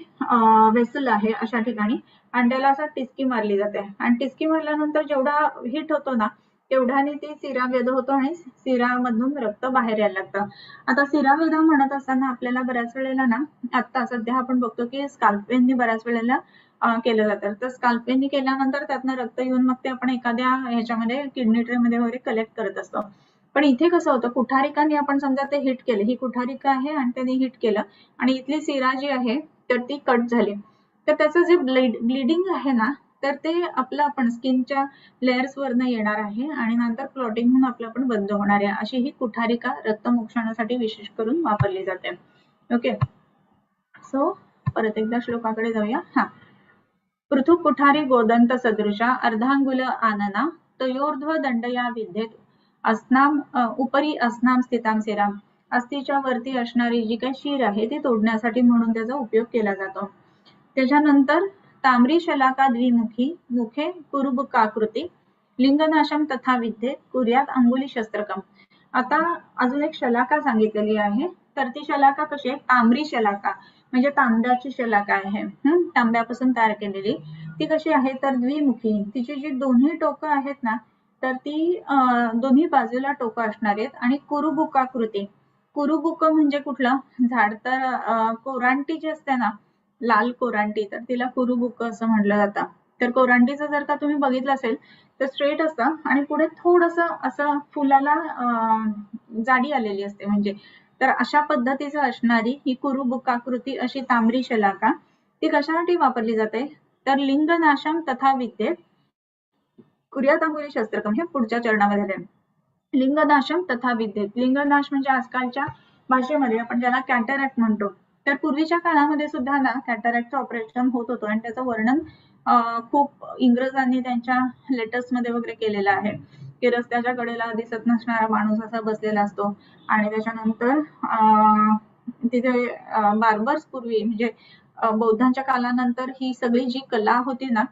वेसल आहे अशा ठिकाणी, आणि त्याला असं टिचकी मारली जाते, आणि टिचकी मारल्यानंतर जेवढा हिट होतो ना तेवढ्याने ती शिरावेध होतो आणि शिरामधून रक्त बाहेर यायला लागतं. आता शिरावेध म्हणत असताना आपल्याला बऱ्याच वेळेला ना आता सध्या आपण बघतो की स्काल्पेननी बऱ्याच वेळेला केलं जातं, तर स्काल्पेननी केल्यानंतर त्यातनं रक्त येऊन मग ते आपण एखाद्या ह्याच्यामध्ये किडनी ट्रे मध्ये वगैरे कलेक्ट करत असतो. पण इथे कसं होतं, कुठारिकाने आपण समजा ते हिट केलं, ही कुठारिका आहे आणि त्याने हिट केलं आणि इथली शिरा जी आहे तर ती कट झाली, तर त्याचं जे ब्लिडिंग आहे ना तर ते आपलं आपण स्किनच्या लेयर्स वरनं येणार आहे आणि नंतर क्लॉटिंग होऊन आपलं पण बंद होणार आहे. अशी ही कुठारिका रक्तमोक्षणासाठी विशेष करून वापरली जाते. ओके, सो परत एकदा श्लोकाकडे जाऊया. पृथुक कुठारी गोदंत सदृशा अर्धांगुल आनना तयोर्ध्व दंडया विद्येत उपरी आसनां स्थितां शिरां, अस्थिच्या वरती असणारी जी काही शीर आहे ती तोडण्यासाठी म्हणून त्याचा उपयोग केला जातो. त्याच्यानंतर ताम्री शलाका द्विमुखी मुखे कुरुबकाकृती लिंगनाशम तथा विद्येत कुर्यात अंगुली शस्त्रकम. आता अजून एक शलाका सांगितलेली आहे, तर ती शलाका कशी आहे, ताम्री शलाका म्हणजे तांब्याची शलाका आहे, तांब्यापासून तयार केलेली. ती कशी आहे तर द्विमुखी, तिची जी दोन्ही टोकं आहेत ना तर ती दोन्ही बाजूला टोकं असणार आहेत, आणि कुरुबुकाकृती, कुरुबुक म्हणजे कुठलं झाड तर कोरांटी जी असते ना लाल कोरांटी, तर तिला कुरुबुक असं म्हटलं जातं. तर कोरांटीचं जर का तुम्ही बघितलं असेल तर स्ट्रेट असतं आणि पुढे थोडस असं फुलाला जाडी आलेली असते, म्हणजे तर अशा पद्धतीचं असणारी ही कुरुबुकाकृती अशी तांबरी शलाका ती कशासाठी वापरली जाते तर लिंगनाशम तथा विद्येत कुर्यात अंगुली शस्त्रकम, हे पुढच्या चरणामध्ये. लिंगनाशम तथा विद्येत, लिंगनाश म्हणजे आजकालच्या भाषेमध्ये आपण ज्याला कॅटरॅक्ट म्हणतो, तर पूर्वीच्या काळामध्ये सुद्धा ना कॅटरॅक्टचं ऑपरेशन होत होतं आणि त्याचं वर्णन खूप इंग्रजांनी त्यांच्या लेटर्स मध्ये वगैरे केलेलं आहे की रस्त्याच्या कडेला दिसत नसणारा माणूस असा बसलेला असतो, आणि त्याच्यानंतर तिथे बार्बर्स पूर्वी म्हणजे बौद्धांच्या काळानंतर ही सगळी जी कला होती ना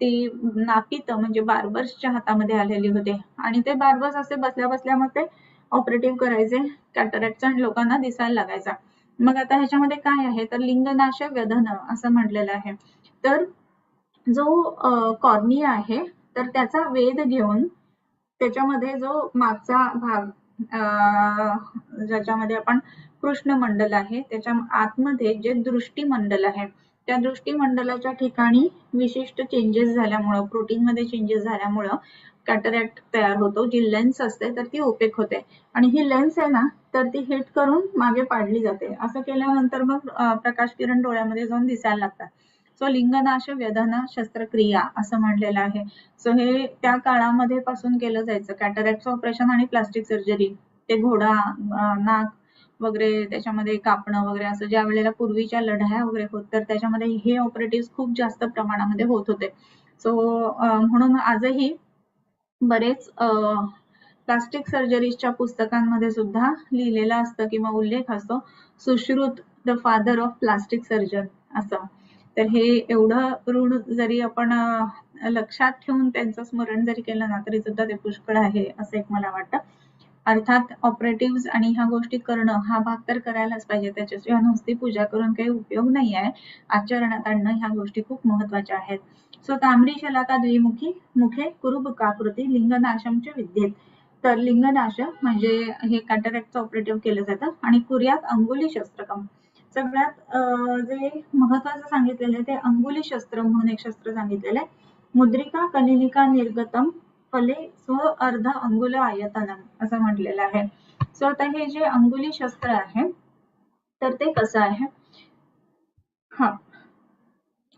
ती नापित म्हणजे बार्बर्सच्या हातामध्ये आलेली होते, आणि ते बार्बर्स असे बसल्या बसल्या मग ते ऑपरेटिव्ह करायचे कॅटरॅक्टचा आणि लोकांना दिसायला लागायचा. मग आता ह्याच्यामध्ये काय आहे तर लिंगनाश व्यधन असं म्हटलेलं आहे. तर जो कॉर्निया आहे तर त्याचा वेध घेऊन त्याच्यामध्ये जो मागचा भाग ज्याच्यामध्ये आपण कृष्णमंडल आहे त्याच्या आतमध्ये जे दृष्टिमंडल आहे त्या दृष्टिमंडलाच्या ठिकाणी विशिष्ट चेंजेस झाल्यामुळं, प्रोटीन मध्ये चेंजेस झाल्यामुळं कॅटरॅक्ट तयार होतो. जी लेन्स असते तर ती ओपेक होते, आणि ही लेन्स आहे ना तर ती हिट करून मागे पाडली जाते. असं केल्यानंतर मग प्रकाश किरण डोळ्यामध्ये जाऊन दिसायला लागतात. सो लिंगनाश व्यधन शस्त्रक्रिया असं म्हटलेलं आहे. सो हे त्या काळामध्ये पासून केलं जायचं. कॅटरॅक्ट ऑपरेशन आणि प्लास्टिक सर्जरी, ते घोडा, नाक वगैरे त्याच्यामध्ये कापणं वगैरे, असं ज्या वेळेला पूर्वीच्या लढाया वगैरे होत तर त्याच्यामध्ये हे ऑपरेटिव्ह खूप जास्त प्रमाणामध्ये होत होते. सो म्हणून आजही बरेच प्लास्टिक सर्जरीच्या पुस्तकांमध्ये सुद्धा लिहिलेलं असतं किंवा उल्लेख असतो, Sushruta the father of plastic surgeon असं. तर हे एवढं ऋण जरी आपण लक्षात ठेवून त्यांचं स्मरण जरी केलं ना तरी सुद्धा ते पुष्कळ आहे असं एक मला वाटतं. अर्थात ऑपरेटिव्ह आणि ह्या गोष्टी करणं हा भाग तर करायलाच पाहिजे, त्याच्याशिवाय नुसती पूजा करून काही उपयोग नाही आहे. आचरणात आणणं ह्या गोष्टी खूप महत्वाच्या आहेत. सो तांबडी शलाका द्विमुखी मुखे कुरुबकाकृती लिंगनाशमच्या विद्येत. तर लिंगनाश म्हणजे हे कॅटरॅक्टचं ऑपरेटिव्ह केलं जातं आणि कुर्यात अंगुली शस्त्रकम. सगळ्यात जे महत्वाचं सांगितलेलं आहे ते अंगुली शस्त्र म्हणून एक शस्त्र सांगितलेलं आहे. मुद्रिका कलिलिका निर्गतम फले स्व अर्ध अंगुल आयतनम असं म्हटलेलं आहे. सो आता हे जे अंगुली शस्त्र आहे तर ते कसं आहे,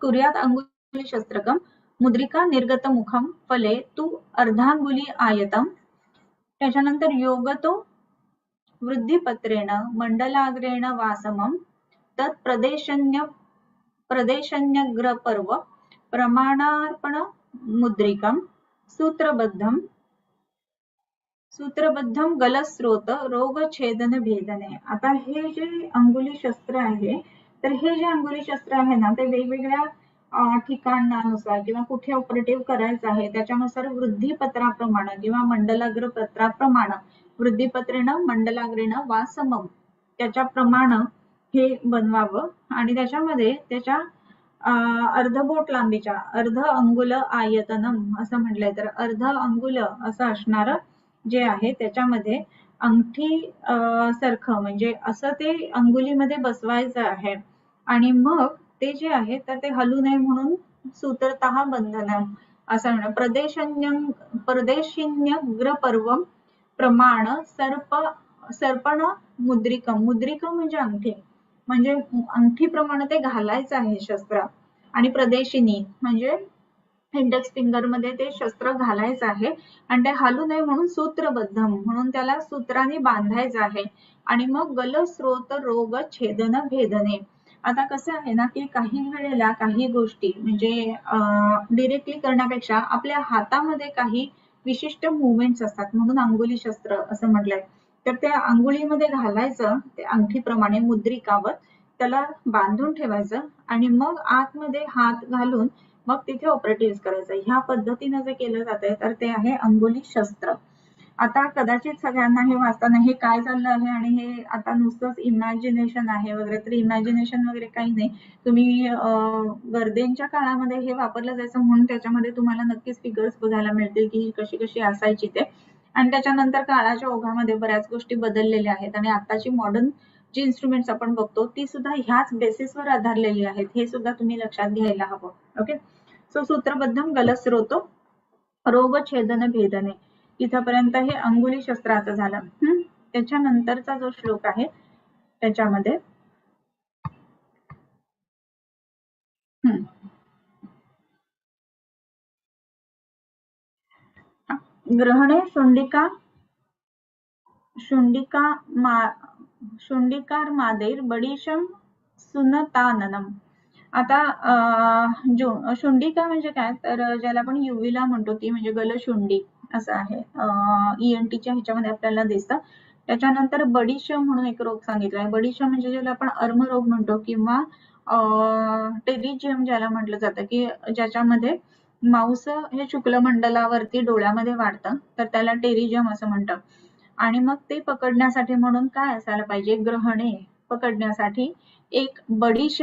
कुर्यात अंगुली शस्त्रकम मुद्रिका निर्गत मुखम फले तू अर्धांगुली आयतम. त्याच्यानंतर योगतो वृद्धिपत्रेण मंडलाग्रेण वासमम तत् प्रदेशन्यग्रपर्व प्रमाणार्पण मुद्रिकम सूत्रबद्धम गलस्रोत रोगछेदन भेदने. आता हे जे अंगुली शस्त्र आहे तर हे जे अंगुली शस्त्र आहे ना ते वेगवेगळ्या ठिकाणानुसार किंवा कुठे ऑपरेटिव्ह करायचं आहे त्याच्यानुसार वृद्धिपत्राप्रमाणे किंवा मंडलाग्र पत्राप्रमाणे, वृद्धिपत्रेनं मंडलाग्रेनं वा समम त्याच्याप्रमाणे हे बनवावं आणि त्याच्यामध्ये त्याच्या अर्धबोट लांबीच्या अर्ध अंगुल आयतनम असं म्हटलंय. तर अर्ध अंगुल असं असणार जे आहे त्याच्यामध्ये अंगठी सारखं म्हणजे असं ते अंगुलीमध्ये बसवायचं आहे आणि मग ते जे आहे तर ते हलू नये म्हणून सूत्रतः बंधन असं म्हणणं. प्रदेशिन्यग्रपर्वम प्रमाण सर्पण मुद्रिकम. मुद्रिकम म्हणजे अंगठी, म्हणजे अंगठीप्रमाणे ते घालायचं आहे शस्त्र. आणि प्रदेशिनी म्हणजे इंडेक्स फिंगर मध्ये ते शस्त्र घालायचं आहे आणि ते हलू नये म्हणून सूत्रबद्ध म्हणून त्याला सूत्राने बांधायचं आहे. आणि मग गलस्रोत रोग छेदन भेदने. आता कसं आहे ना की काही वेळेला काही गोष्टी म्हणजे डिरेक्टली करण्यापेक्षा आपल्या हातामध्ये काही विशिष्ट मुवमेंट्स असतात म्हणून अंगुली शस्त्र असं म्हटलंय. तर त्या अंगुलीमध्ये घालायचं ते अंगठीप्रमाणे मुद्रिकावर त्याला बांधून ठेवायचं आणि मग आतमध्ये हात घालून मग तिथे ऑपरेटिव्ह करायचं. ह्या पद्धतीने जे केलं जातंय तर ते आहे अंगुली शस्त्र. आता कदाचित सगळ्यांना हे वाचताना हे काय चाललं आहे आणि हे आता नुसतंच इमॅजिनेशन आहे वगैरे, तर इमॅजिनेशन वगैरे काही नाही. तुम्ही गर्देंच्या काळामध्ये हे वापरलं जायचं म्हणून त्याच्यामध्ये तुम्हाला नक्कीच फिगर्स बघायला मिळतील की कशी कशी असायची ते. आणि त्याच्यानंतर काळाच्या ओघामध्ये बऱ्याच गोष्टी बदललेल्या आहेत आणि आताची मॉडर्न जी इन्स्ट्रुमेंट्स आपण बघतो ती सुद्धा ह्याच बेसिसवर आधारलेली आहेत, हे सुद्धा तुम्ही लक्षात घ्यायला हवं. ओके. सो सूत्रबद्धम गलस्रोतो रोगछेदन भेदने. इथपर्यंत हे अंगुली शस्त्राचं झालं. त्याच्यानंतरचा जो श्लोक आहे त्याच्यामध्ये ग्रहणे शुंडिकार मादेर बडीशम सुनताननम. आता शुंडिका म्हणजे काय, तर ज्याला आपण युवीला म्हणतो ती म्हणजे गलशुंडी असं आहे. ENTच्या ह्याच्यामध्ये आपल्याला दिसतं. त्याच्यानंतर बडीशम म्हणून एक रोग सांगितलाय. बडीशम म्हणजे ज्याला आपण अर्मरोग म्हणतो किंवा टेरिजियम ज्याला म्हटलं जातं की ज्याच्यामध्ये मांस हे शुक्लमंडलावरती डोळ्यामध्ये वाढतं तर त्याला टेरिजियम असं म्हणतं. आणि मग ते पकडण्यासाठी म्हणून काय असायला पाहिजे, ग्रहणे पकडण्यासाठी एक बडीश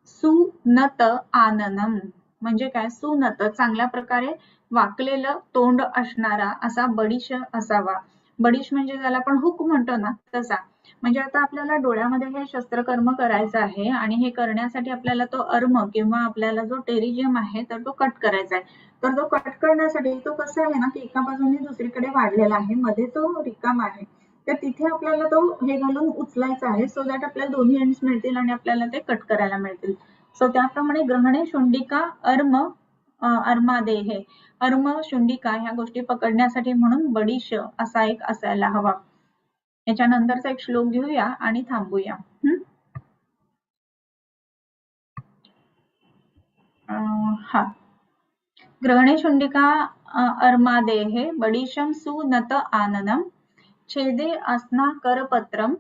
सुनत आननम म्हणजे काय, सुनत चांगल्या प्रकारे वाकलेलं तोंड असणारा असा बडीश असावा. बडीश म्हणजे ज्याला आपण हुक म्हणतो ना तसा. म्हणजे आता आपल्याला डोळ्यामध्ये हे शस्त्रकर्म करायचं आहे आणि हे करण्यासाठी आपल्याला तो अर्म किंवा आपल्याला जो टेरिजियम आहे तर तो कट करायचा आहे. तर तो कट करण्यासाठी तो कसा आहे ना की एका बाजूने दुसरीकडे वाढलेला आहे, मध्ये तो रिकाम आहे, तर तिथे आपल्याला तो हे घालून उचलायचा आहे सो दॅट आपल्याला दोन्ही एंड्स मिळतील आणि आपल्याला ते कट करायला मिळतील. सो त्याप्रमाणे ग्रहणे, शुंडिका, अर्मादेहे, अर्म, शुंडिका ह्या गोष्टी पकडण्यासाठी म्हणून बडीश असा एक असायला हवा. याच्यानंतरचा एक श्लोक घेऊया आणि थांबूया. हा, ग्रहणे शुंडिका अर्मादेहे बडीशम सुनत आननम छेदे अस्ना करपत्रम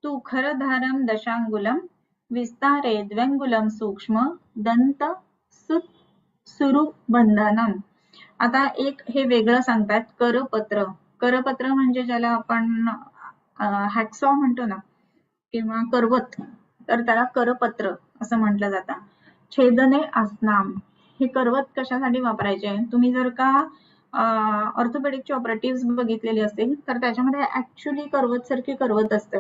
तू खरधारम दशांगुलम विस्तारे द्व्यंगुलम सूक्ष्म दंत सुरुबंधनम. आता एक हे वेगळं सांगतात, करपत्र. करपत्र म्हणजे ज्याला आपण हॅक्सॉ म्हणतो ना, किंवा करवत, तर त्याला करपत्र असं म्हटलं जातं. छेदने आसनाम, हे करवत कशासाठी वापरायचे? तुम्ही जर का ऑर्थोपेडिकचे ऑपरेटिव्ह बघितलेले असतील तर त्याच्यामध्ये ऍक्च्युली करवत सारखी करवत असते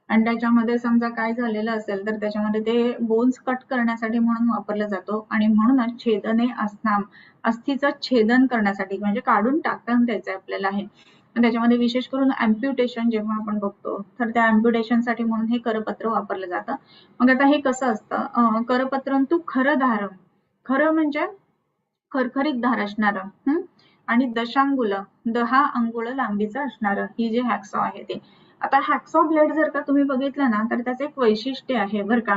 आणि त्याच्यामध्ये समजा काय झालेलं असेल तर त्याच्यामध्ये ते बोन्स कट करण्यासाठी म्हणून वापरला जातो आणि म्हणूनच छेदने आसनाम, अस्थिचं छेदन करण्यासाठी म्हणजे काढून टाकून द्यायचं आपल्याला आहे. त्याच्यामध्ये विशेष करून अम्प्युटेशन जेव्हा आपण बघतो तर त्या अम्प्युटेशनसाठी म्हणून हे करपत्र वापरलं जातं. मग आता हे कसं असतं, करपत्रंतु खरं धारम, खरं म्हणजे खरखरीत धार असणारं, आणि दशांगुल 10 अंगुळ लांबीचं असणारं, ही जे हॅक्सॉ आहे ते. आता हॅक्सॉ ब्लेड जर का तुम्ही बघितलं ना तर त्याचं एक वैशिष्ट्य आहे बरं का,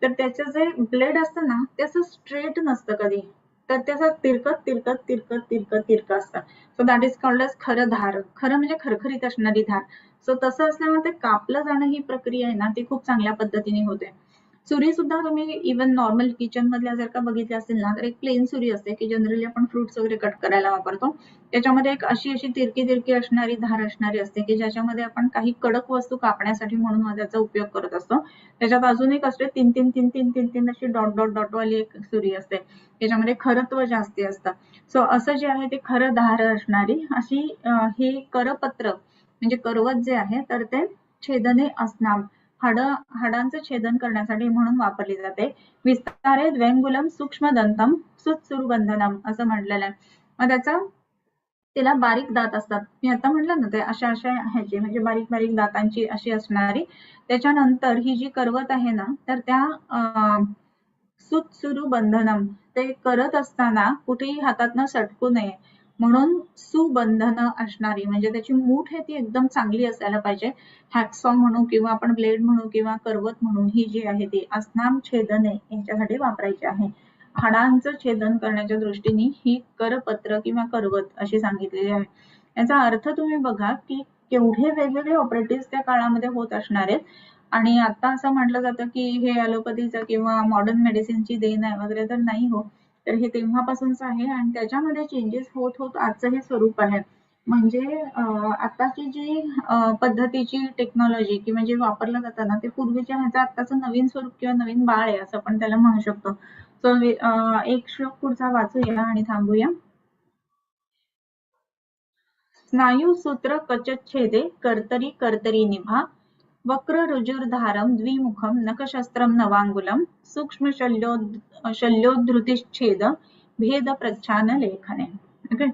तर त्याचं जे ब्लेड असतं ना ते असं स्ट्रेट नसतं कधी, तर त्याचं तिरकत तिरकत तिरकत तिरकत तिरकं असतं. So that is called as खरं धार. खरं म्हणजे खरखरीत असणारी धार. सो तसं असल्यामुळे ते कापलं जाणं ही प्रक्रिया आहे ना ती खूप चांगल्या पद्धतीने होते. सुरी सुद्धा तुम्ही इव्हन नॉर्मल किचन मधल्या जर का बघितले असतील ना तर एक प्लेन सुरी असते की जनरली आपण फ्रुट्स वगैरे कट करायला वापरतो. त्याच्यामध्ये एक अशी तिरकी तिरकी असणारी धार असणारी असते की ज्याच्यामध्ये आपण काही कडक वस्तू कापण्यासाठी म्हणून त्याचा उपयोग करत असतो. त्याच्यात अजून एक असते तीन तीन तीन तीन तीन तीन अशी डॉट डॉट डॉट वाली एक सुरी असते, त्याच्यामध्ये खरत्व जास्ती असतं. सो असं जे आहे ते खरं धार असणारी अशी हे करपत्र म्हणजे करवत जे आहे तर ते छेदने असनाम, हाडांचं छेदन करण्यासाठी म्हणून वापरली जाते. विस्तारे द्व्यंगुलम सूक्ष्म दंतम सुरुबंधनम असं म्हटलेलं आहे. मग त्याला बारीक दात असतात, मी आता म्हटलं ना ते अशा ह्याची म्हणजे बारीक बारीक दातांची अशी असणारी. त्याच्यानंतर ही जी करवत आहे ना तर त्या सुरुबंधनम, ते करत असताना कुठेही हातातनं सटकू नये म्हणून सुबंधन असणारी, म्हणजे त्याची मूठ आहे ती एकदम चांगली असायला पाहिजे. हॅक्सॉ म्हणू किंवा आपण ब्लेड म्हणू किंवा करवत म्हणू, ही जी आहे ती अस्नाम छेदने यांच्यासाठी वापरायची आहे. हाडांचं छेदन करण्याच्या दृष्टीने ही करपत्र किंवा करवत अशी सांगितलेली आहे. याचा अर्थ तुम्ही बघा की केवढे वेगवेगळे ऑपरेटिव्ह त्या काळामध्ये होत असणार आहेत. आणि आता असं म्हटलं जातं की हे ॲलोपॅथीचं किंवा मॉडर्न मेडिसिनची देण आहे वगैरे, तर नाही हो, तर हे तेव्हापासूनच आहे आणि त्याच्यामध्ये चेंजेस होत होत आजचं हे स्वरूप आहे. म्हणजे आताची जी पद्धतीची टेक्नॉलॉजी किंवा जे वापरलं जातं ना ते पूर्वीच्या ह्याचं आत्ताचं नवीन स्वरूप किंवा नवीन बाळ आहे असं आपण त्याला म्हणू शकतो. सो एक श्लोक पुढचा वाचूया आणि थांबूया. स्नायू सूत्र कचच्छेदे कर्तरी कर्तरी निभा वक्र रुजुर्धारम द्विमुखम नखशस्त्रम नवांगुलम सूक्ष्म शल्योद्धृतिच्छेद भेद प्रच्छान लेखने. ओके,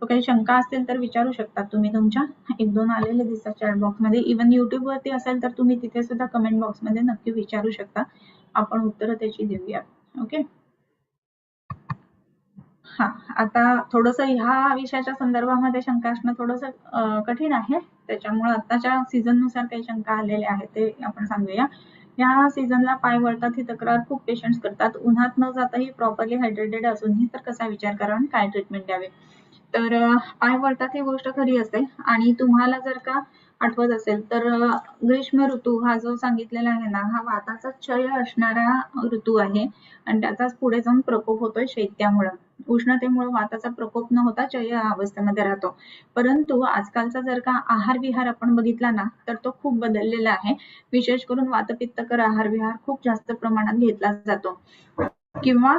तो काही शंका असतील तर विचारू शकता तुम्ही तुमच्या. एक दोन आलेले दिसतात चॅट बॉक्स मध्ये. इव्हन युट्यूब वरती असेल तर तुम्ही तिथे सुद्धा कमेंट बॉक्स मध्ये नक्की विचारू शकता, आपण उत्तर त्याची देऊया. ओके, हा, आता थोडस ह्या विषयाच्या संदर्भामध्ये शंका असणं थोडस कठीण आहे, त्याच्यामुळे आताच्या सीझन नुसार काही शंका आलेल्या आहेत ते आपण सांगूया. या सीझनला पाय वळतात ही तक्रार खूप पेशंट्स करतात. उन्हात न जाताही प्रॉपरली हायड्रेटेड असूनही तर कसा विचार करा आणि काय ट्रीटमेंट द्यावे. तर पाय वळतात ही गोष्ट खरी असते आणि तुम्हाला जर का आठवत असेल तर ग्रीष्म ऋतू हा जो सांगितलेला आहे ना हा वाताचा क्षय असणारा ऋतू आहे आणि त्याचाच पुढे जाऊन प्रकोप होतोय शैत्यामुळे. उष्णतेमुळे वाताचा प्रकोप न होता क्षय अवस्थेमध्ये राहतो. परंतु आजकालचा जर का आहार विहार आपण बघितला ना तर तो खूप बदललेला आहे. विशेष करून वातपित्तकर आहार विहार खूप जास्त प्रमाणात घेतला जातो किंवा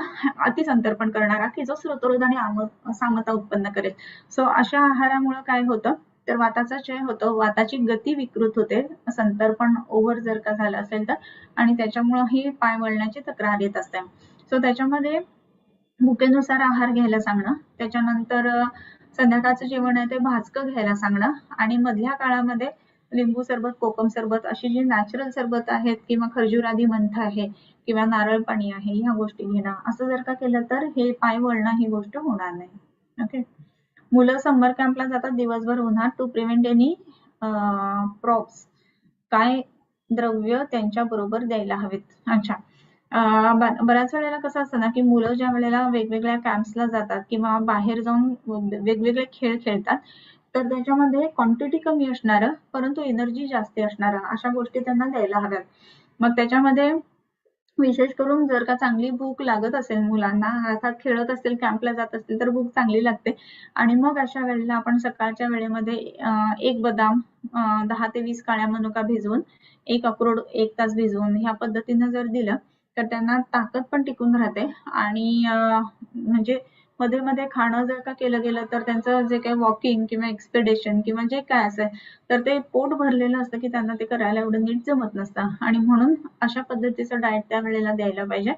अतिसंतर्पण करणारा की जो स्रोतरोध आणि सामता उत्पन्न करेल. सो अशा आहारामुळे काय होतं तर वाताचा क्षय होतो, वाताची गती विकृत होते, संतर्पण ओव्हर जर का झालं असेल तर, आणि त्याच्यामुळे ही पाय वळण्याची तक्रार येत असते. सो त्याच्यामध्ये भुकेनुसार आहार घ्यायला सांगणं, त्याच्यानंतर संध्याकाळचं जेवण आहे ते भाजकं घ्यायला सांगणं आणि मधल्या काळामध्ये लिंबू सरबत, कोकम सरबत अशी जी नॅचरल सरबत आहेत किंवा खर्जूरादी मंथ आहे किंवा नारळ पाणी आहे ह्या गोष्टी घेणं, असं जर का केलं तर हे पाय वळणं ही गोष्ट होणार नाही. ओके. मुलं समर कॅम्पला जातात दिवसभर उन्हात टू प्रिव्हेंट एनी प्रॉप्स, काय द्रव्य त्यांच्या बरोबर द्यायला हवेत. अच्छा. बऱ्याच वेळेला कसं असतं ना की मुलं ज्या वेळेला वेगवेगळ्या कॅम्प्सला जातात किंवा बाहेर जाऊन वेगवेगळे खेळ खेळतात तर त्याच्यामध्ये क्वांटिटी कमी असणारं परंतु एनर्जी जास्त असणारं अशा गोष्टी त्यांना द्यायला हव्यात. मग त्याच्यामध्ये विशेष करून जर का चांगली भूक लागत असेल मुलांना, अर्थात खेळत असतील, कॅम्पला जात असतील तर भूक चांगली लागते आणि मग अशा वेळेला आपण सकाळच्या वेळेमध्ये एक बदाम, 10 ते 20 काळ्या मनुका भिजवून, एक अक्रोड 1 तास भिजवून ह्या पद्धतीनं जर दिलं तर त्यांना ताकद पण टिकून राहते आणि म्हणजे मध्ये मध्ये खाणं जर का केलं गेलं तर त्यांचं जे काही वॉकिंग किंवा एक्सपेडिशन किंवा जे काय असेल तर ते पोट भरलेलं असतं की त्यांना ते करायला एवढं नीट जमत नसतं आणि म्हणून अशा पद्धतीचं डाएट त्या वेळेला द्यायला पाहिजे.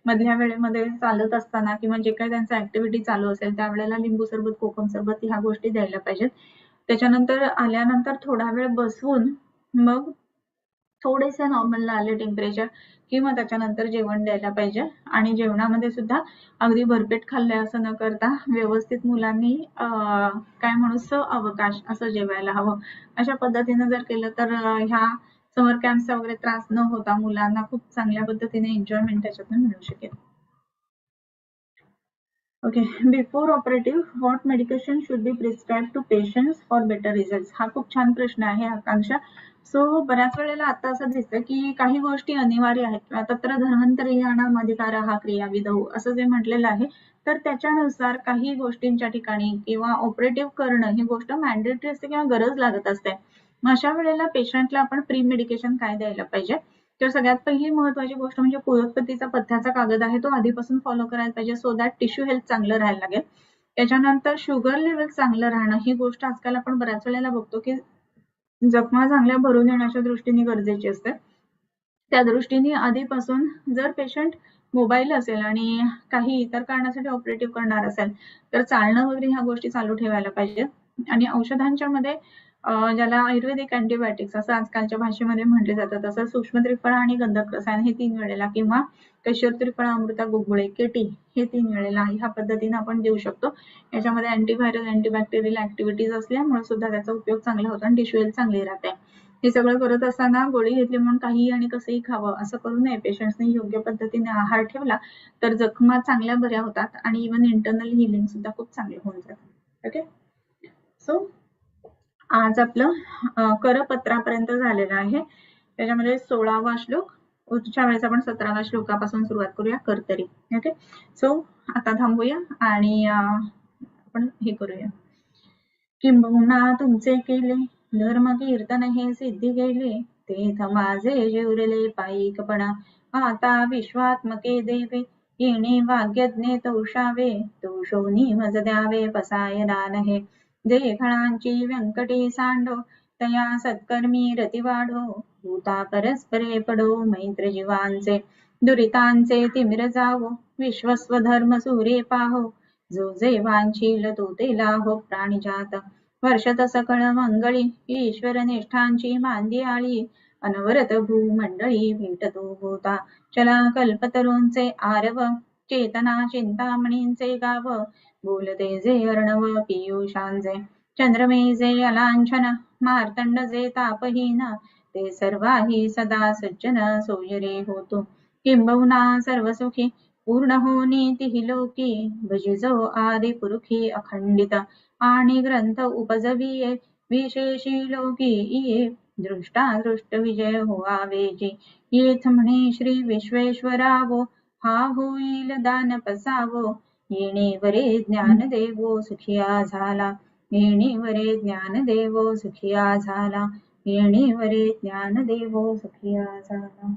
मधल्या वेळेमध्ये चालत असताना किंवा जे काही त्यांचं ऍक्टिव्हिटी चालू असेल त्यावेळेला लिंबू सरबत, कोकम सरबत ह्या गोष्टी द्यायला पाहिजेत. त्याच्यानंतर आल्यानंतर थोडा वेळ बसवून मग थोडेसे नॉर्मलला आले टेम्परेचर किंवा त्याच्यानंतर जेवण द्यायला पाहिजे आणि जेवणामध्ये सुद्धा अगदी भरपेट खाल्लंय असं न करता व्यवस्थित मुलांनी काय म्हणू अवकाश असं जेवायला हवं. अशा पद्धतीनं जर केलं तर ह्या समर कॅम्पचा वगैरे त्रास न होता मुलांना खूप चांगल्या पद्धतीने एन्जॉयमेंट त्याच्यातून मिळू शकेल. Okay. Before operative what medication should be prescribe to patients for better result? हा खूप छान प्रश्न आहे आकांक्षा. सो बऱ्याच वेळेला आता असं दिसतं की काही गोष्टी अनिवार्य आहेत किंवा तत्र धन्वंतरीयाणाम अधिकारः क्रियाविधौ असं जे म्हटलेलं आहे तर त्याच्यानुसार काही गोष्टींच्या ठिकाणी किंवा ऑपरेटिव्ह करणं ही गोष्ट मॅन्डेटरी असते किंवा गरज लागत असते. मग अशा वेळेला पेशंटला आपण प्री मेडिकेशन काय द्यायला पाहिजे तर सगळ्यात पहिली महत्वाची गोष्ट म्हणजे पूरकपतीचा पथ्याचा कागद आहे तो आधीपासून फॉलो करायला पाहिजे सो दॅट टिश्यू हेल्थ चांगलं राहायला लागेल. त्याच्यानंतर शुगर लेवल चांगलं राहणं ही गोष्ट आजकाल आपण बऱ्याच वेळेला बघतो की जखमा चांगल्या भरून येण्याच्या दृष्टीने गरजेची असते. त्या दृष्टीने आधीपासून जर पेशंट मोबाईल असेल आणि काही इतर कारणासाठी ऑपरेटिव्ह करणार असेल तर चालणं वगैरे ह्या गोष्टी चालू ठेवायला पाहिजे. आणि औषधांच्या मध्ये ज्याला आयुर्वेदिक अँटीबायोटिक्स असं आजकालच्या भाषेमध्ये म्हटले जातं तसं सूक्ष्म त्रिफळा आणि गंधक रसायन हे 3 वेळेला किंवा कैशोर त्रिफळा, अमृता, गुगुळे, केटी हे 3 वेळेला ह्या पद्धतीने आपण देऊ शकतो. याच्यामध्ये अँटीव्हायरल, अँटीबॅक्टेरियल ऍक्टिव्हिटीज असल्यामुळे सुद्धा त्याचा उपयोग चांगला होतो आणि टिश्यू हेल्थ चांगली राहते. हे सगळं करत असताना गोळी घेतली म्हणून काहीही आणि कसंही खावं असं करू नये. पेशंट्सने योग्य पद्धतीने आहार ठेवला तर जखमा चांगल्या बऱ्या होतात आणि इव्हन इंटरनल हिलिंग सुद्धा खूप चांगलं होऊन जातं. ओके. सो आज आपलं करपत्रापर्यंत झालेलं आहे. त्याच्यामध्ये 16वा श्लोक, पुढच्या वेळेस आपण 17व्या श्लोकापासून सुरुवात करूया कर्तरी. ओके. सो आता थांबूया आणि आपण हे करूया. किंबहुना तुमचे केले धर्म कीर्तन हे सिद्धी गेले तेथ माझे जेवरले पायिकपणा आता विश्वात्मके देवे येणे वाग्यज्ञे तौषावे तौशोनी मज द्यावे पसाय दान हे देखणांची व्यंकटी सांडो तया सत्कर्मी रती वाढो भूता परस्परे पडो मैत्र जीवांचे दुरितांचे तिमिर जावो विश्वस्व धर्म सूर्ये पाहो जो जे वांछील तो ते लाहो प्राणिजात वर्षत सकळ मंगळी ईश्वर निष्ठांची मांदी आळी अनवरत भूमंडळी भेटतो होता चला कल्पतरूंचे आरव चेतना चिंतामणींचे गाव बोलते जे अर्णव पियुषांचे चंद्रमे जे अलांछन मार्तंड जे तापहीन ते सर्वाही सदा सज्जन सोयरे होतो किंबहुना सर्वसुखी पूर्ण होनी तिही लोकी भजिजो आदि पुरुखी अखंडित आणि ग्रंथ उपजविये विशेषी लोकी ये दृष्टा दृष्ट विजय होवावे जी येथ म्हणे श्री विश्वेश्वरावो हा होईल दान पसावो येणे वरे ज्ञान देवो सुखिया झाला येणे वरे ज्ञान देवो सुखिया झाला येणे वरे ज्ञान देवो सुखिया झाला.